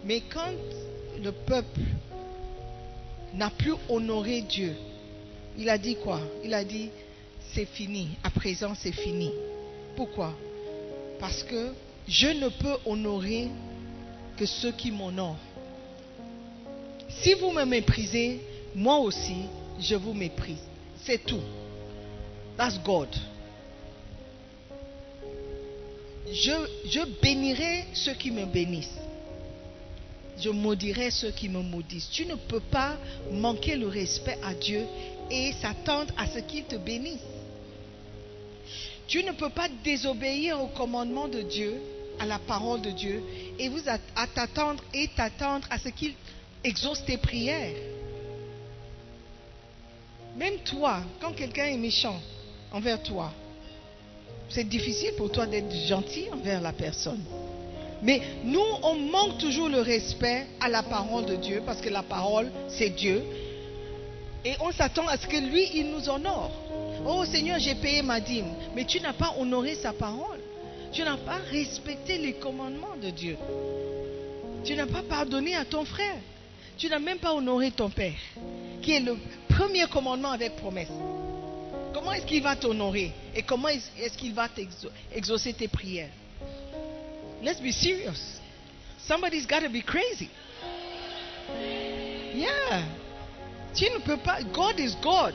Mais quand le peuple n'a plus honoré Dieu, il a dit quoi? Il a dit, c'est fini, à présent c'est fini. Pourquoi? Parce que je ne peux honorer que ceux qui m'honorent. Si vous me méprisez, moi aussi, je vous méprise. C'est tout. That's God. Je bénirai ceux qui me bénissent. Je maudirai ceux qui me maudissent. Tu ne peux pas manquer le respect à Dieu et s'attendre à ce qu'il te bénisse. Tu ne peux pas désobéir au commandement de Dieu, à la parole de Dieu, et t'attendre à ce qu'il exauce tes prières. Même toi, quand quelqu'un est méchant envers toi, c'est difficile pour toi d'être gentil envers la personne. Mais nous, on manque toujours le respect à la parole de Dieu, parce que la parole, c'est Dieu. Et on s'attend à ce que lui, il nous honore. Oh Seigneur, j'ai payé ma dîme. Mais tu n'as pas honoré sa parole. Tu n'as pas respecté les commandements de Dieu. Tu n'as pas pardonné à ton frère. Tu n'as même pas honoré ton père, qui est le premier commandement avec promesse. Comment est-ce qu'il va t'honorer? Et comment est-ce qu'il va exaucer tes prières? Let's be serious. Somebody's got to be crazy. Yeah. Tu ne peux pas. God is God.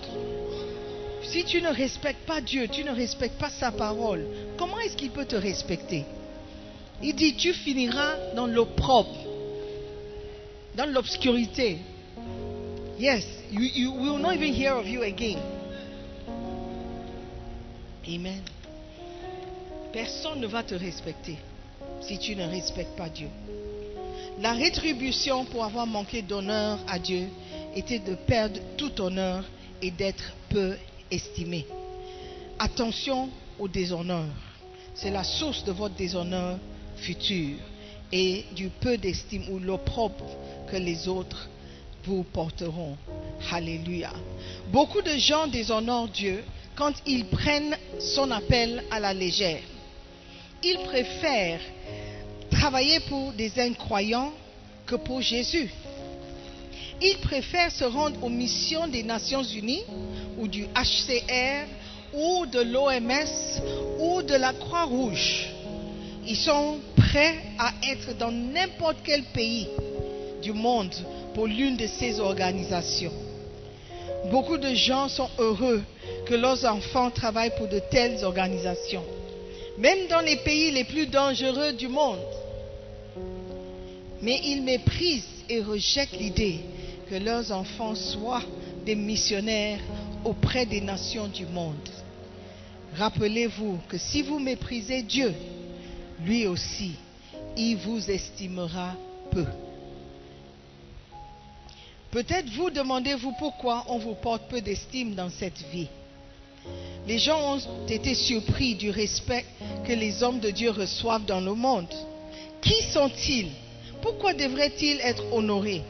Si tu ne respectes pas Dieu, tu ne respectes pas sa parole, comment est-ce qu'il peut te respecter? Il dit, tu finiras dans l'opprobre, dans l'obscurité. Yes, we will not even hear of you again. Amen. Personne ne va te respecter si tu ne respectes pas Dieu. La rétribution pour avoir manqué d'honneur à Dieu était de perdre tout honneur et d'être peu estimé. Attention au déshonneur. C'est la source de votre déshonneur futur et du peu d'estime ou l'opprobre que les autres vous porteront. Alléluia. Beaucoup de gens déshonorent Dieu quand ils prennent son appel à la légère. Ils préfèrent travailler pour des incroyants que pour Jésus. Ils préfèrent se rendre aux missions des Nations Unies ou du HCR ou de l'OMS ou de la Croix-Rouge. Ils sont prêts à être dans n'importe quel pays du monde pour l'une de ces organisations. Beaucoup de gens sont heureux que leurs enfants travaillent pour de telles organisations, même dans les pays les plus dangereux du monde. Mais ils méprisent et rejettent l'idée que leurs enfants soient des missionnaires auprès des nations du monde. Rappelez-vous que si vous méprisez Dieu, lui aussi, il vous estimera peu. Peut-être vous demandez-vous pourquoi on vous porte peu d'estime dans cette vie. Les gens ont été surpris du respect que les hommes de Dieu reçoivent dans le monde. Qui sont-ils? Pourquoi devraient-ils être honorés?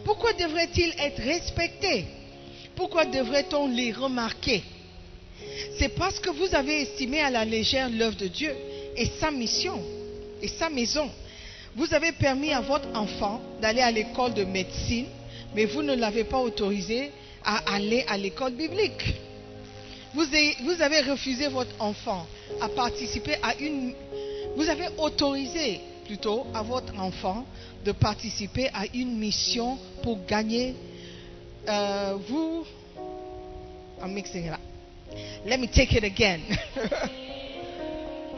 Pourquoi devraient-ils être respectés? Pourquoi devrait-on les remarquer? C'est parce que vous avez estimé à la légère l'œuvre de Dieu et sa mission et sa maison. Vous avez permis à votre enfant d'aller à l'école de médecine, mais vous ne l'avez pas autorisé à aller à l'école biblique. vous avez refusé votre enfant à participer à une... Vous avez autorisé plutôt à votre enfant de participer à une mission pour gagner... I'm mixing it up. Let me take it again.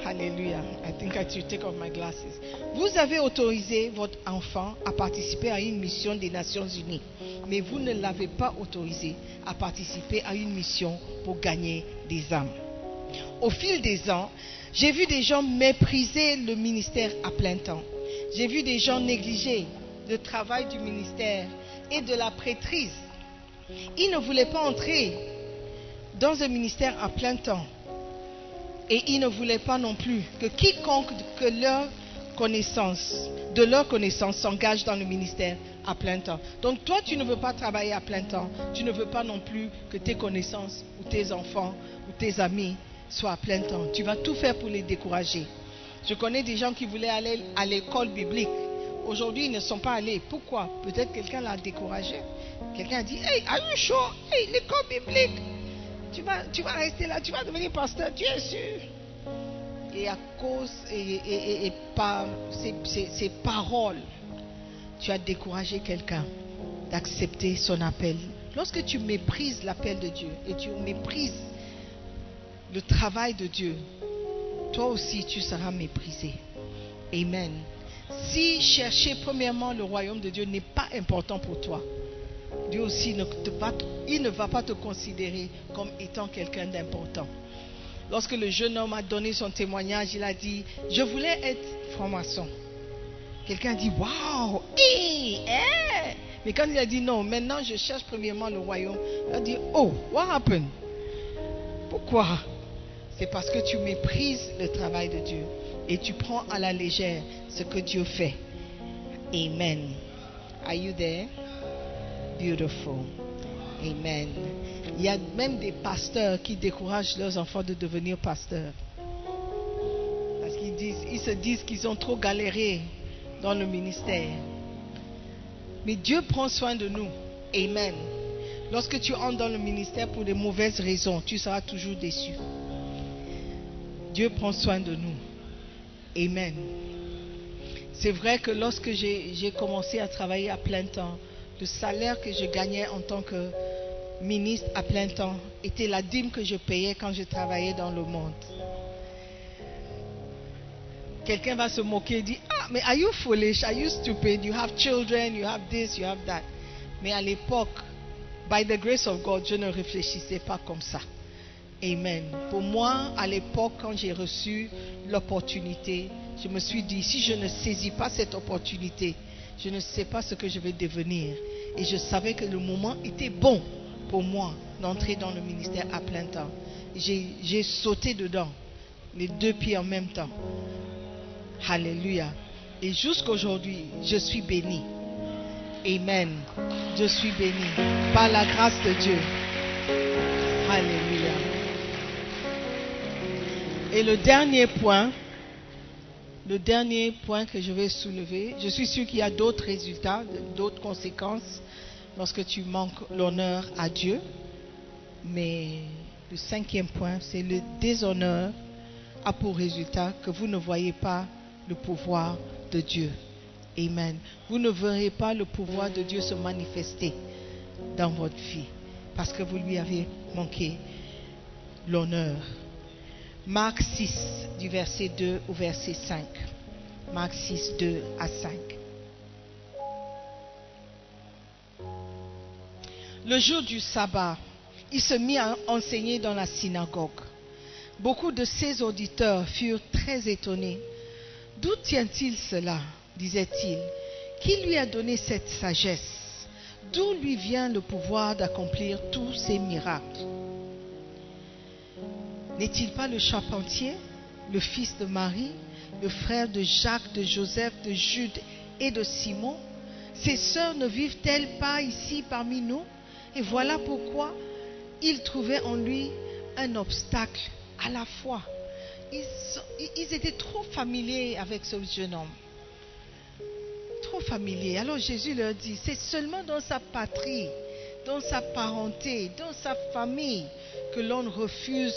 Hallelujah. I think I should take off my glasses. Vous avez autorisé votre enfant à participer à une mission des Nations Unies, mais vous ne l'avez pas autorisé à participer à une mission pour gagner des âmes. Au fil des ans, j'ai vu des gens mépriser le ministère à plein temps. J'ai vu des gens négliger le travail du ministère et de la prêtrise. Ils ne voulaient pas entrer dans un ministère à plein temps. Et ils ne voulaient pas non plus que quiconque de leur connaissance s'engage dans le ministère à plein temps. Donc toi, tu ne veux pas travailler à plein temps. Tu ne veux pas non plus que tes connaissances ou tes enfants ou tes amis soient à plein temps. Tu vas tout faire pour les décourager. Je connais des gens qui voulaient aller à l'école biblique. Aujourd'hui, ils ne sont pas allés. Pourquoi? Peut-être quelqu'un l'a découragé. Quelqu'un a dit, hey, are you sure? Hey, l'école biblique. Tu vas rester là, tu vas devenir pasteur, tu es sûr. Et à cause et par ces paroles, tu as découragé quelqu'un d'accepter son appel. Lorsque tu méprises l'appel de Dieu et tu méprises le travail de Dieu, toi aussi tu seras méprisé. Amen. Si chercher premièrement le royaume de Dieu n'est pas important pour toi, Dieu aussi il ne va pas te considérer comme étant quelqu'un d'important. Lorsque le jeune homme a donné son témoignage, il a dit, je voulais être franc-maçon. Quelqu'un a dit, waouh, mais quand il a dit non, maintenant je cherche premièrement le royaume, il a dit, oh, what happened? Pourquoi? C'est parce que tu méprises le travail de Dieu et tu prends à la légère ce que Dieu fait. Amen. Are you there? Beautiful. Amen. Il y a même des pasteurs qui découragent leurs enfants de devenir pasteurs. Parce qu'ils se disent qu'ils ont trop galéré dans le ministère. Mais Dieu prend soin de nous. Amen. Lorsque tu entres dans le ministère pour de mauvaises raisons, tu seras toujours déçu. Dieu prend soin de nous. Amen. C'est vrai que lorsque j'ai commencé à travailler à plein temps, le salaire que je gagnais en tant que ministre à plein temps était la dîme que je payais quand je travaillais dans le monde. Quelqu'un va se moquer et dire, ah, mais are you foolish? Are you stupid? You have children, you have this, you have that. Mais à l'époque, by the grace of God, je ne réfléchissais pas comme ça. Amen. Pour moi, à l'époque, quand j'ai reçu l'opportunité, je me suis dit, si je ne saisis pas cette opportunité, je ne sais pas ce que je vais devenir. Et je savais que le moment était bon pour moi d'entrer dans le ministère à plein temps. J'ai sauté dedans, les deux pieds en même temps. Alléluia. Et jusqu'aujourd'hui, je suis béni. Amen. Je suis béni par la grâce de Dieu. Alléluia. Et le dernier point que je vais soulever, je suis sûr qu'il y a d'autres résultats, d'autres conséquences lorsque tu manques l'honneur à Dieu. Mais le cinquième point, c'est le déshonneur a pour résultat que vous ne voyez pas le pouvoir de Dieu. Amen. Vous ne verrez pas le pouvoir de Dieu se manifester dans votre vie parce que vous lui avez manqué l'honneur. Marc 6, du verset 2 au verset 5. Marc 6, 2 à 5. Le jour du sabbat, il se mit à enseigner dans la synagogue. Beaucoup de ses auditeurs furent très étonnés. D'où tient-il cela, disait-il? Qui lui a donné cette sagesse? D'où lui vient le pouvoir d'accomplir tous ces miracles? N'est-il pas le charpentier, le fils de Marie, le frère de Jacques, de Joseph, de Jude et de Simon? Ses sœurs ne vivent-elles pas ici parmi nous? Et voilà pourquoi ils trouvaient en lui un obstacle à la foi. Ils étaient trop familiers avec ce jeune homme. Trop familiers. Alors Jésus leur dit, c'est seulement dans sa patrie, dans sa parenté, dans sa famille que l'on refuse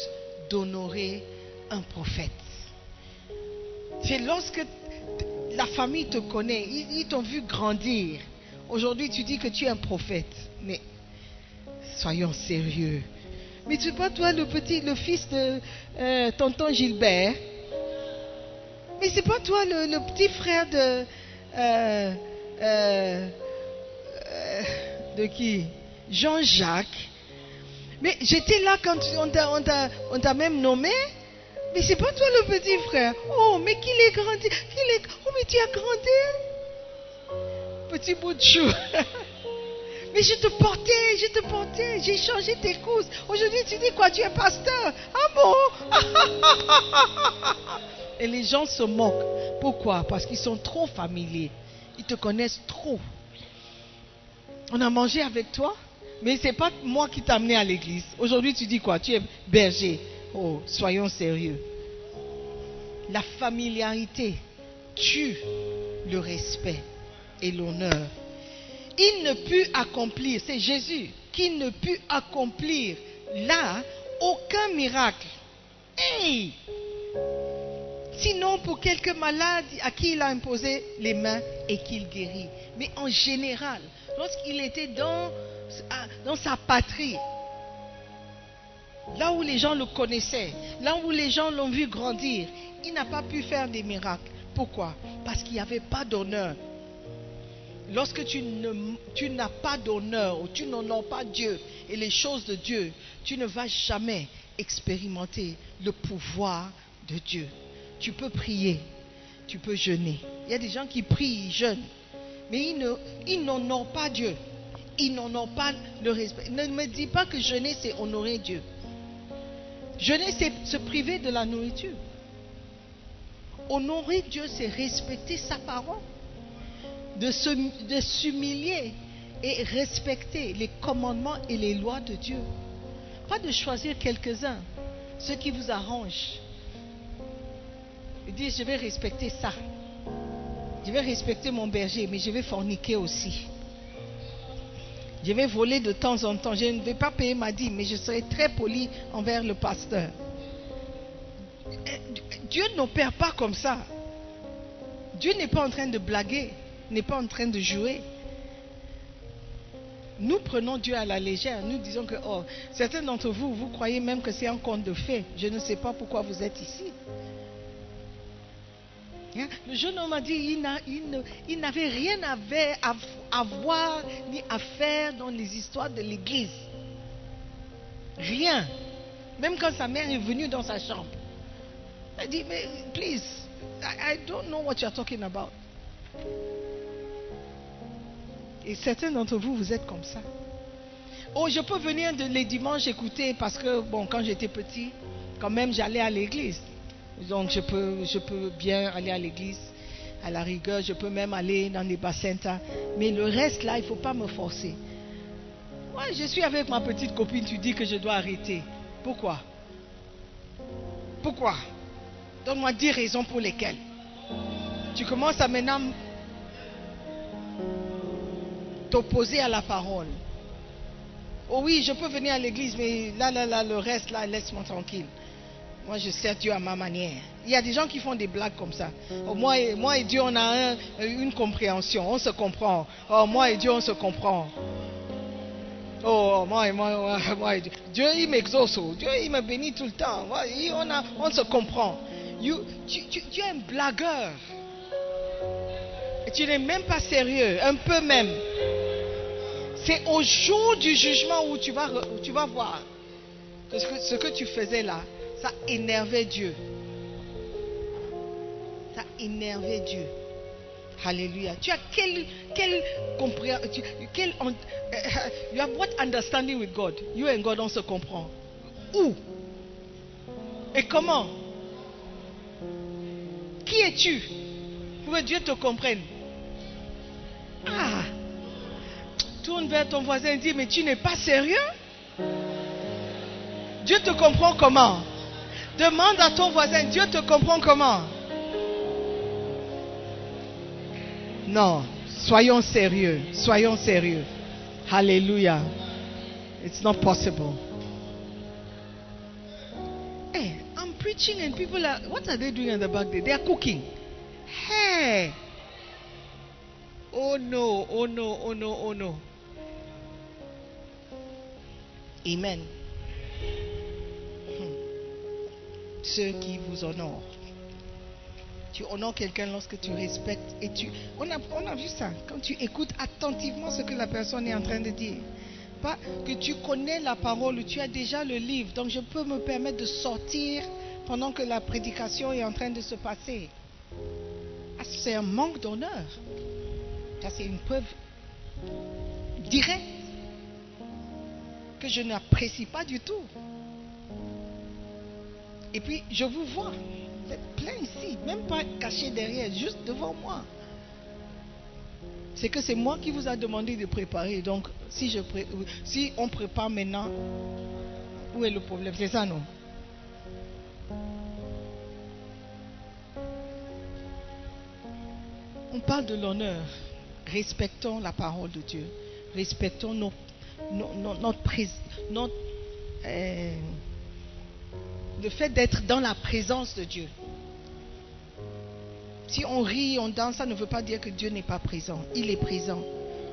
d'honorer un prophète. C'est lorsque la famille te connaît, ils t'ont vu grandir. Aujourd'hui, tu dis que tu es un prophète. Mais soyons sérieux. Mais tu vois, toi, le fils de tonton Gilbert. Mais c'est pas toi le petit frère de qui? Jean-Jacques. Mais j'étais là quand on t'a même nommé. Mais c'est pas toi le petit frère. Oh, mais qu'il est grandi. Oh, mais tu as grandi. Petit bout de chou. Mais je te portais. J'ai changé tes courses. Aujourd'hui, tu dis quoi? Tu es pasteur. Ah bon? Et les gens se moquent. Pourquoi? Parce qu'ils sont trop familiers. Ils te connaissent trop. On a mangé avec toi, mais c'est pas moi qui t'ai amené à l'église. Aujourd'hui, tu dis quoi? Tu es berger. Oh, soyons sérieux. La familiarité tue le respect et l'honneur. Il ne put accomplir, c'est Jésus qui ne put accomplir là aucun miracle. Hey! Sinon pour quelques malades à qui il a imposé les mains et qu'il guérit. Mais en général, lorsqu'il était dans sa patrie, là où les gens le connaissaient, là où les gens l'ont vu grandir, il n'a pas pu faire des miracles. Pourquoi? Parce qu'il n'y avait pas d'honneur. Lorsque tu n'as pas d'honneur ou tu n'honores pas Dieu et les choses de Dieu, tu ne vas jamais expérimenter le pouvoir de Dieu. Tu peux prier, tu peux jeûner. Il y a des gens qui prient, ils jeûnent, mais ils n'honorent pas Dieu. Ils n'honorent pas le respect. Ne me dis pas que jeûner, c'est honorer Dieu. Jeûner, c'est se priver de la nourriture. Honorer Dieu, c'est respecter sa parole. De s'humilier et respecter les commandements et les lois de Dieu. Pas de choisir quelques-uns, ceux qui vous arrangent. Et dire, je vais respecter ça. Je vais respecter mon berger, mais je vais forniquer aussi. Je vais voler de temps en temps. Je ne vais pas payer ma dîme, mais je serai très poli envers le pasteur. Dieu n'opère pas comme ça. Dieu n'est pas en train de blaguer, n'est pas en train de jouer. Nous prenons Dieu à la légère. Nous disons que certains d'entre vous, vous croyez même que c'est un conte de fées. Je ne sais pas pourquoi vous êtes ici. Le jeune homme a dit il n'avait rien à voir ni à faire dans les histoires de l'église. Rien. Même quand sa mère est venue dans sa chambre. Elle a dit, mais please, I don't know what you are talking about. Et certains d'entre vous, vous êtes comme ça. Oh, je peux venir les dimanches écouter parce que, bon, quand j'étais petit, quand même, j'allais à l'église. Donc, je peux bien aller à l'église. À la rigueur, je peux même aller dans les bassins. Mais le reste, là, il ne faut pas me forcer. Moi, je suis avec ma petite copine, tu dis que je dois arrêter. Pourquoi? Pourquoi? Donne-moi 10 raisons pour lesquelles. Tu commences à maintenant t'opposer à la parole. Oh oui, je peux venir à l'église, mais là, le reste, là, laisse-moi tranquille. Moi, je sers Dieu à ma manière. Il y a des gens qui font des blagues comme ça. Oh, moi et Dieu, on a une compréhension. On se comprend. Oh, moi et Dieu, on se comprend. Oh, moi et Dieu. Dieu, il m'exauce. Dieu, il me bénit tout le temps. On se comprend. Tu es un blagueur. Et tu n'es même pas sérieux. Un peu même. C'est au jour du jugement où tu vas voir que ce que tu faisais là, ça énervait Dieu. Ça énervait Dieu. Alléluia. Tu as quelle compréhension, you have what understanding with God? You and God, on se comprend. Où? Et comment? Qui es-tu pour que Dieu te comprenne? Ah! Tourne vers ton voisin et dis, mais tu n'es pas sérieux? Dieu te comprend comment? Demande à ton voisin, Dieu te comprend comment? Non, soyons sérieux, soyons sérieux. Hallelujah. It's not possible. preaching and people are, what are they doing at the back there? They are cooking. Hey! Oh no, oh no, oh no, oh no. Amen. Ceux qui vous honorent. Tu honores quelqu'un lorsque tu respectes et on a vu ça, quand tu écoutes attentivement ce que la personne est en train de dire. Pas que tu connais la parole ou tu as déjà le livre, donc je peux me permettre de sortir pendant que la prédication est en train de se passer. Ah, c'est un manque d'honneur. Ça, c'est une preuve directe que je n'apprécie pas du tout. Et puis, je vous vois. Vous êtes plein ici, même pas caché derrière, juste devant moi. C'est que c'est moi qui vous a demandé de préparer. Donc, si on prépare maintenant, où est le problème? C'est ça, non? On parle de l'honneur. Respectons la parole de Dieu. Respectons le fait d'être dans la présence de Dieu. Si on rit, on danse, ça ne veut pas dire que Dieu n'est pas présent. Il est présent.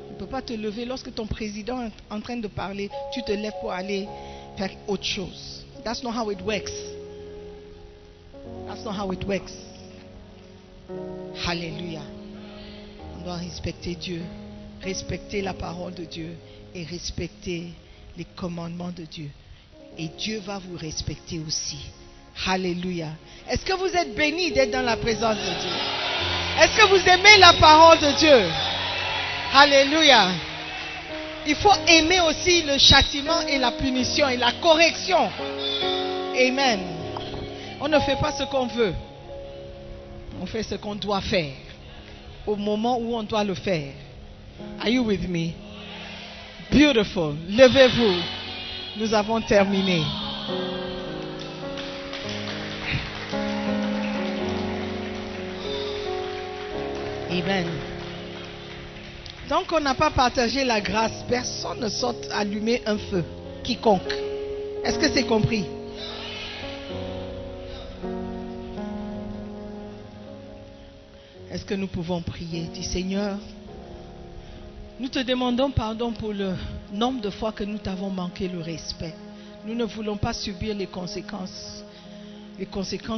On ne peut pas te lever lorsque ton président est en train de parler, tu te lèves pour aller faire autre chose. That's not how it works. That's not how it works. Hallelujah. On doit respecter Dieu, respecter la parole de Dieu et respecter les commandements de Dieu. Et Dieu va vous respecter aussi. Alléluia. Est-ce que vous êtes bénis d'être dans la présence de Dieu? Est-ce que vous aimez la parole de Dieu? Alléluia. Il faut aimer aussi le châtiment et la punition et la correction. Amen. On ne fait pas ce qu'on veut. On fait ce qu'on doit faire au moment où on doit le faire. Are you with me? Beautiful. Levez-vous. Nous avons terminé. Amen. Tant qu'on n'a pas partagé la grâce, personne ne saute allumer un feu, quiconque. Est-ce que c'est compris? Est-ce que nous pouvons prier? Dis Seigneur, nous te demandons pardon pour le nombre de fois que nous t'avons manqué le respect. Nous ne voulons pas subir les conséquences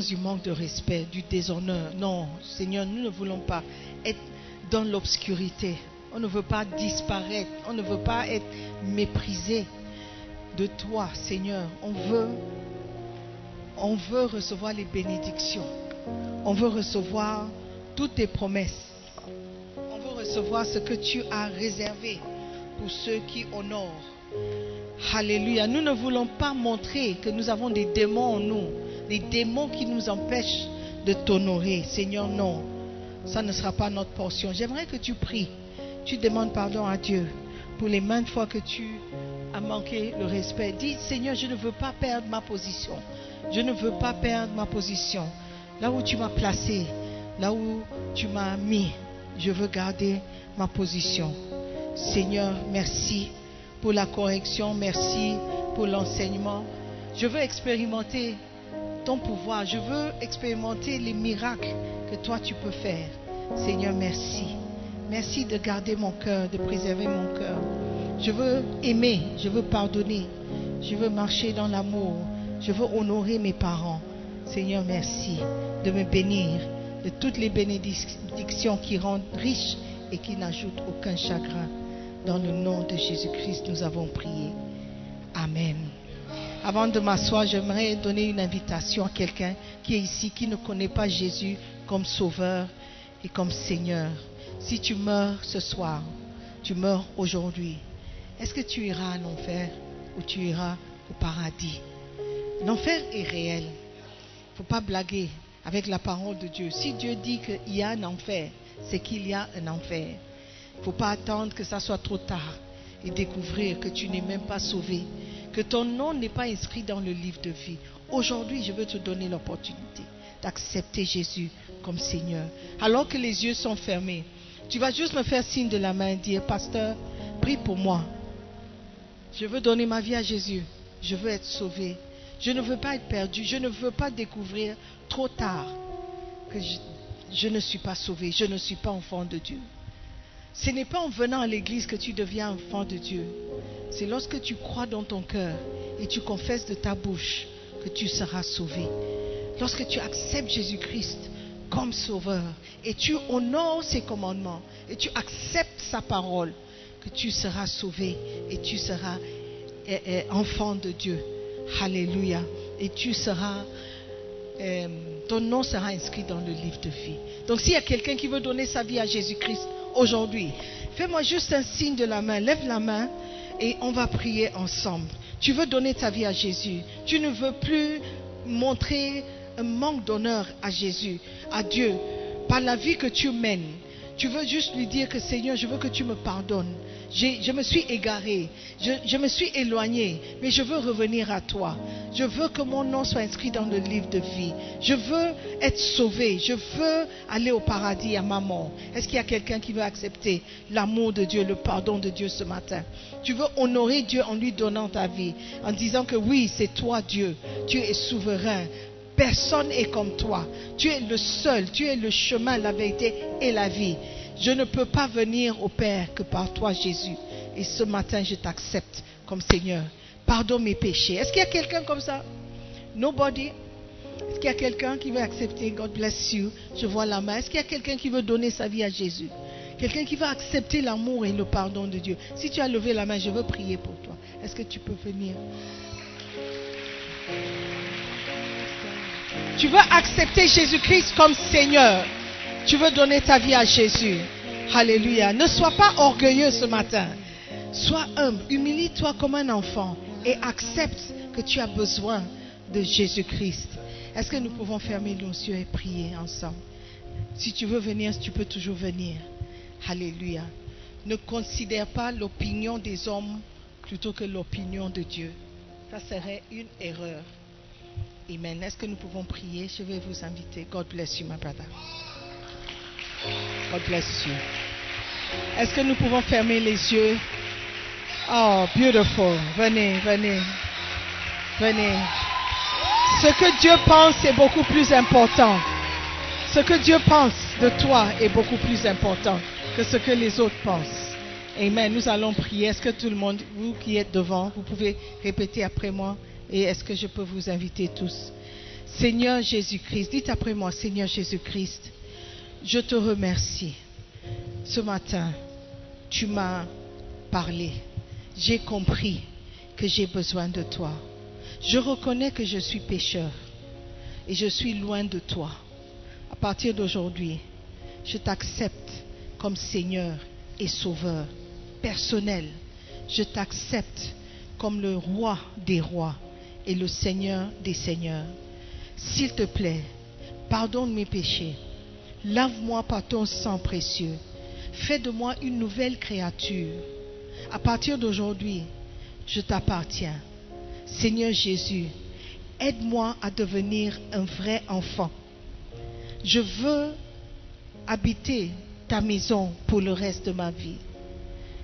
du manque de respect, du déshonneur. Non, Seigneur, nous ne voulons pas être dans l'obscurité. On ne veut pas disparaître. On ne veut pas être méprisé de toi, Seigneur. On veut recevoir les bénédictions. On veut recevoir toutes tes promesses. On veut recevoir ce que tu as réservé pour ceux qui honorent. Alléluia. Nous ne voulons pas montrer que nous avons des démons en nous. Des démons qui nous empêchent de t'honorer. Seigneur, non. Ça ne sera pas notre portion. J'aimerais que tu pries. Tu demandes pardon à Dieu pour les maintes fois que tu as manqué le respect. Dis, Seigneur, je ne veux pas perdre ma position. Je ne veux pas perdre ma position. Là où tu m'as placé, là où tu m'as mis, je veux garder ma position. Seigneur, merci pour la correction. Merci pour l'enseignement. Je veux expérimenter ton pouvoir. Je veux expérimenter les miracles que toi tu peux faire. Seigneur, merci. Merci de garder mon cœur, de préserver mon cœur. Je veux aimer, je veux pardonner. Je veux marcher dans l'amour. Je veux honorer mes parents. Seigneur, merci de me bénir de toutes les bénédictions qui rendent riches et qui n'ajoutent aucun chagrin. Dans le nom de Jésus-Christ, nous avons prié. Amen. Avant de m'asseoir, j'aimerais donner une invitation à quelqu'un qui est ici, qui ne connaît pas Jésus comme Sauveur et comme Seigneur. Si tu meurs ce soir, tu meurs aujourd'hui, est-ce que tu iras à l'enfer ou tu iras au paradis? L'enfer est réel. Il ne faut pas blaguer avec la parole de Dieu. Si Dieu dit qu'il y a un enfer, c'est qu'il y a un enfer. Il ne faut pas attendre que ça soit trop tard et découvrir que tu n'es même pas sauvé, que ton nom n'est pas inscrit dans le livre de vie. Aujourd'hui, je veux te donner l'opportunité d'accepter Jésus comme Seigneur. Alors que les yeux sont fermés, tu vas juste me faire signe de la main et dire, pasteur, prie pour moi. Je veux donner ma vie à Jésus. Je veux être sauvé. Je ne veux pas être perdu. Je ne veux pas découvrir trop tard que je ne suis pas sauvé. Je ne suis pas enfant de Dieu. Ce n'est pas en venant à l'église que tu deviens enfant de Dieu. C'est lorsque tu crois dans ton cœur et tu confesses de ta bouche que tu seras sauvé. Lorsque tu acceptes Jésus-Christ comme sauveur et tu honores ses commandements et tu acceptes sa parole, que tu seras sauvé et tu seras enfant de Dieu. Alléluia. Et tu seras, ton nom sera inscrit dans le livre de vie. Donc s'il y a quelqu'un qui veut donner sa vie à Jésus-Christ aujourd'hui, fais-moi juste un signe de la main. Lève la main et on va prier ensemble. Tu veux donner ta vie à Jésus. Tu ne veux plus montrer un manque d'honneur à Jésus, à Dieu, par la vie que tu mènes. Tu veux juste lui dire que Seigneur, je veux que tu me pardonnes. Je me suis égaré, je me suis éloigné, mais je veux revenir à toi. Je veux que mon nom soit inscrit dans le livre de vie. Je veux être sauvé. Je veux aller au paradis à ma mort. Est-ce qu'il y a quelqu'un qui veut accepter l'amour de Dieu, le pardon de Dieu ce matin? Tu veux honorer Dieu en lui donnant ta vie, en disant que oui, c'est toi Dieu. Tu es souverain. Personne n'est comme toi. Tu es le seul. Tu es le chemin, la vérité et la vie. Je ne peux pas venir au Père que par toi, Jésus. Et ce matin, je t'accepte comme Seigneur. Pardonne mes péchés. Est-ce qu'il y a quelqu'un comme ça? Nobody? Est-ce qu'il y a quelqu'un qui veut accepter? God bless you. Je vois la main. Est-ce qu'il y a quelqu'un qui veut donner sa vie à Jésus? Quelqu'un qui va accepter l'amour et le pardon de Dieu? Si tu as levé la main, je veux prier pour toi. Est-ce que tu peux venir? Tu veux accepter Jésus-Christ comme Seigneur. Tu veux donner ta vie à Jésus. Alléluia. Ne sois pas orgueilleux ce matin. Sois humble. Humilie-toi comme un enfant. Et accepte que tu as besoin de Jésus-Christ. Est-ce que nous pouvons fermer nos yeux et prier ensemble? Si tu veux venir, tu peux toujours venir. Alléluia. Ne considère pas l'opinion des hommes plutôt que l'opinion de Dieu. Ça serait une erreur. Amen. Est-ce que nous pouvons prier? Je vais vous inviter. God bless you, my brother. God bless you. Est-ce que nous pouvons fermer les yeux? Oh, beautiful. Venez, venez. Venez. Ce que Dieu pense est beaucoup plus important. Ce que Dieu pense de toi est beaucoup plus important que ce que les autres pensent. Amen. Nous allons prier. Est-ce que tout le monde, vous qui êtes devant, vous pouvez répéter après moi? Et est-ce que je peux vous inviter tous? Seigneur Jésus-Christ, dites après moi, Seigneur Jésus-Christ, je te remercie. Ce matin, tu m'as parlé. J'ai compris que j'ai besoin de toi. Je reconnais que je suis pécheur et je suis loin de toi. À partir d'aujourd'hui, je t'accepte comme Seigneur et Sauveur personnel. Je t'accepte comme le Roi des rois et le Seigneur des seigneurs. S'il te plaît, pardonne mes péchés. Lave-moi par ton sang précieux. Fais de moi une nouvelle créature. À partir d'aujourd'hui, je t'appartiens. Seigneur Jésus, aide-moi à devenir un vrai enfant. Je veux habiter ta maison pour le reste de ma vie.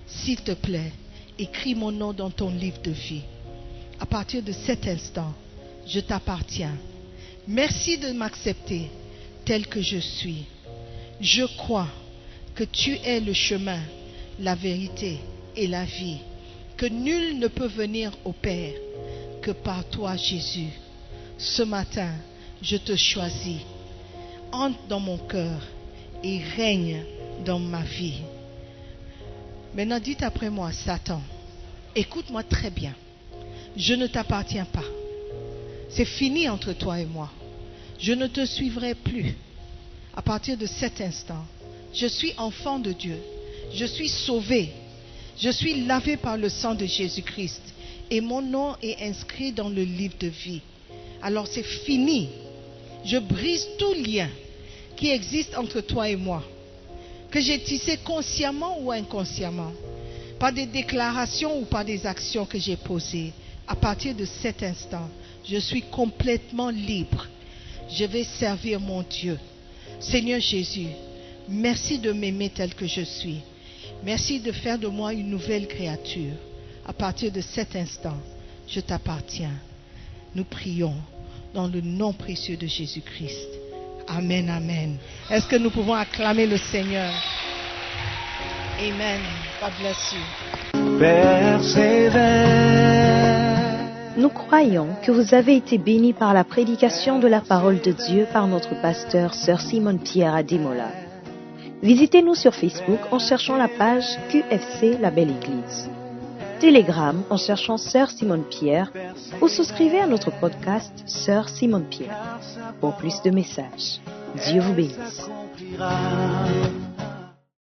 S'il te plaît, écris mon nom dans ton livre de vie. À partir de cet instant, je t'appartiens. Merci de m'accepter tel que je suis. Je crois que tu es le chemin, la vérité et la vie, que nul ne peut venir au Père que par toi, Jésus. Ce matin, je te choisis. Entre dans mon cœur et règne dans ma vie. Maintenant, dites après moi, Satan, écoute-moi très bien. Je ne t'appartiens pas. C'est fini entre toi et moi. Je ne te suivrai plus. À partir de cet instant, je suis enfant de Dieu. Je suis sauvé. Je suis lavé par le sang de Jésus-Christ. Et mon nom est inscrit dans le livre de vie. Alors c'est fini. Je brise tout lien qui existe entre toi et moi, que j'ai tissé consciemment ou inconsciemment, par des déclarations ou par des actions que j'ai posées. À partir de cet instant, je suis complètement libre. Je vais servir mon Dieu. Seigneur Jésus, merci de m'aimer tel que je suis. Merci de faire de moi une nouvelle créature. À partir de cet instant, je t'appartiens. Nous prions dans le nom précieux de Jésus-Christ. Amen, amen. Est-ce que nous pouvons acclamer le Seigneur? Amen. God bless you. Persévère. Nous croyons que vous avez été bénis par la prédication de la parole de Dieu par notre pasteur, Sœur Simone Pierre Ademola. Visitez-nous sur Facebook en cherchant la page QFC La Belle Église. Telegram en cherchant Sœur Simone Pierre ou souscrivez à notre podcast Sœur Simone Pierre. Pour plus de messages, Dieu vous bénisse.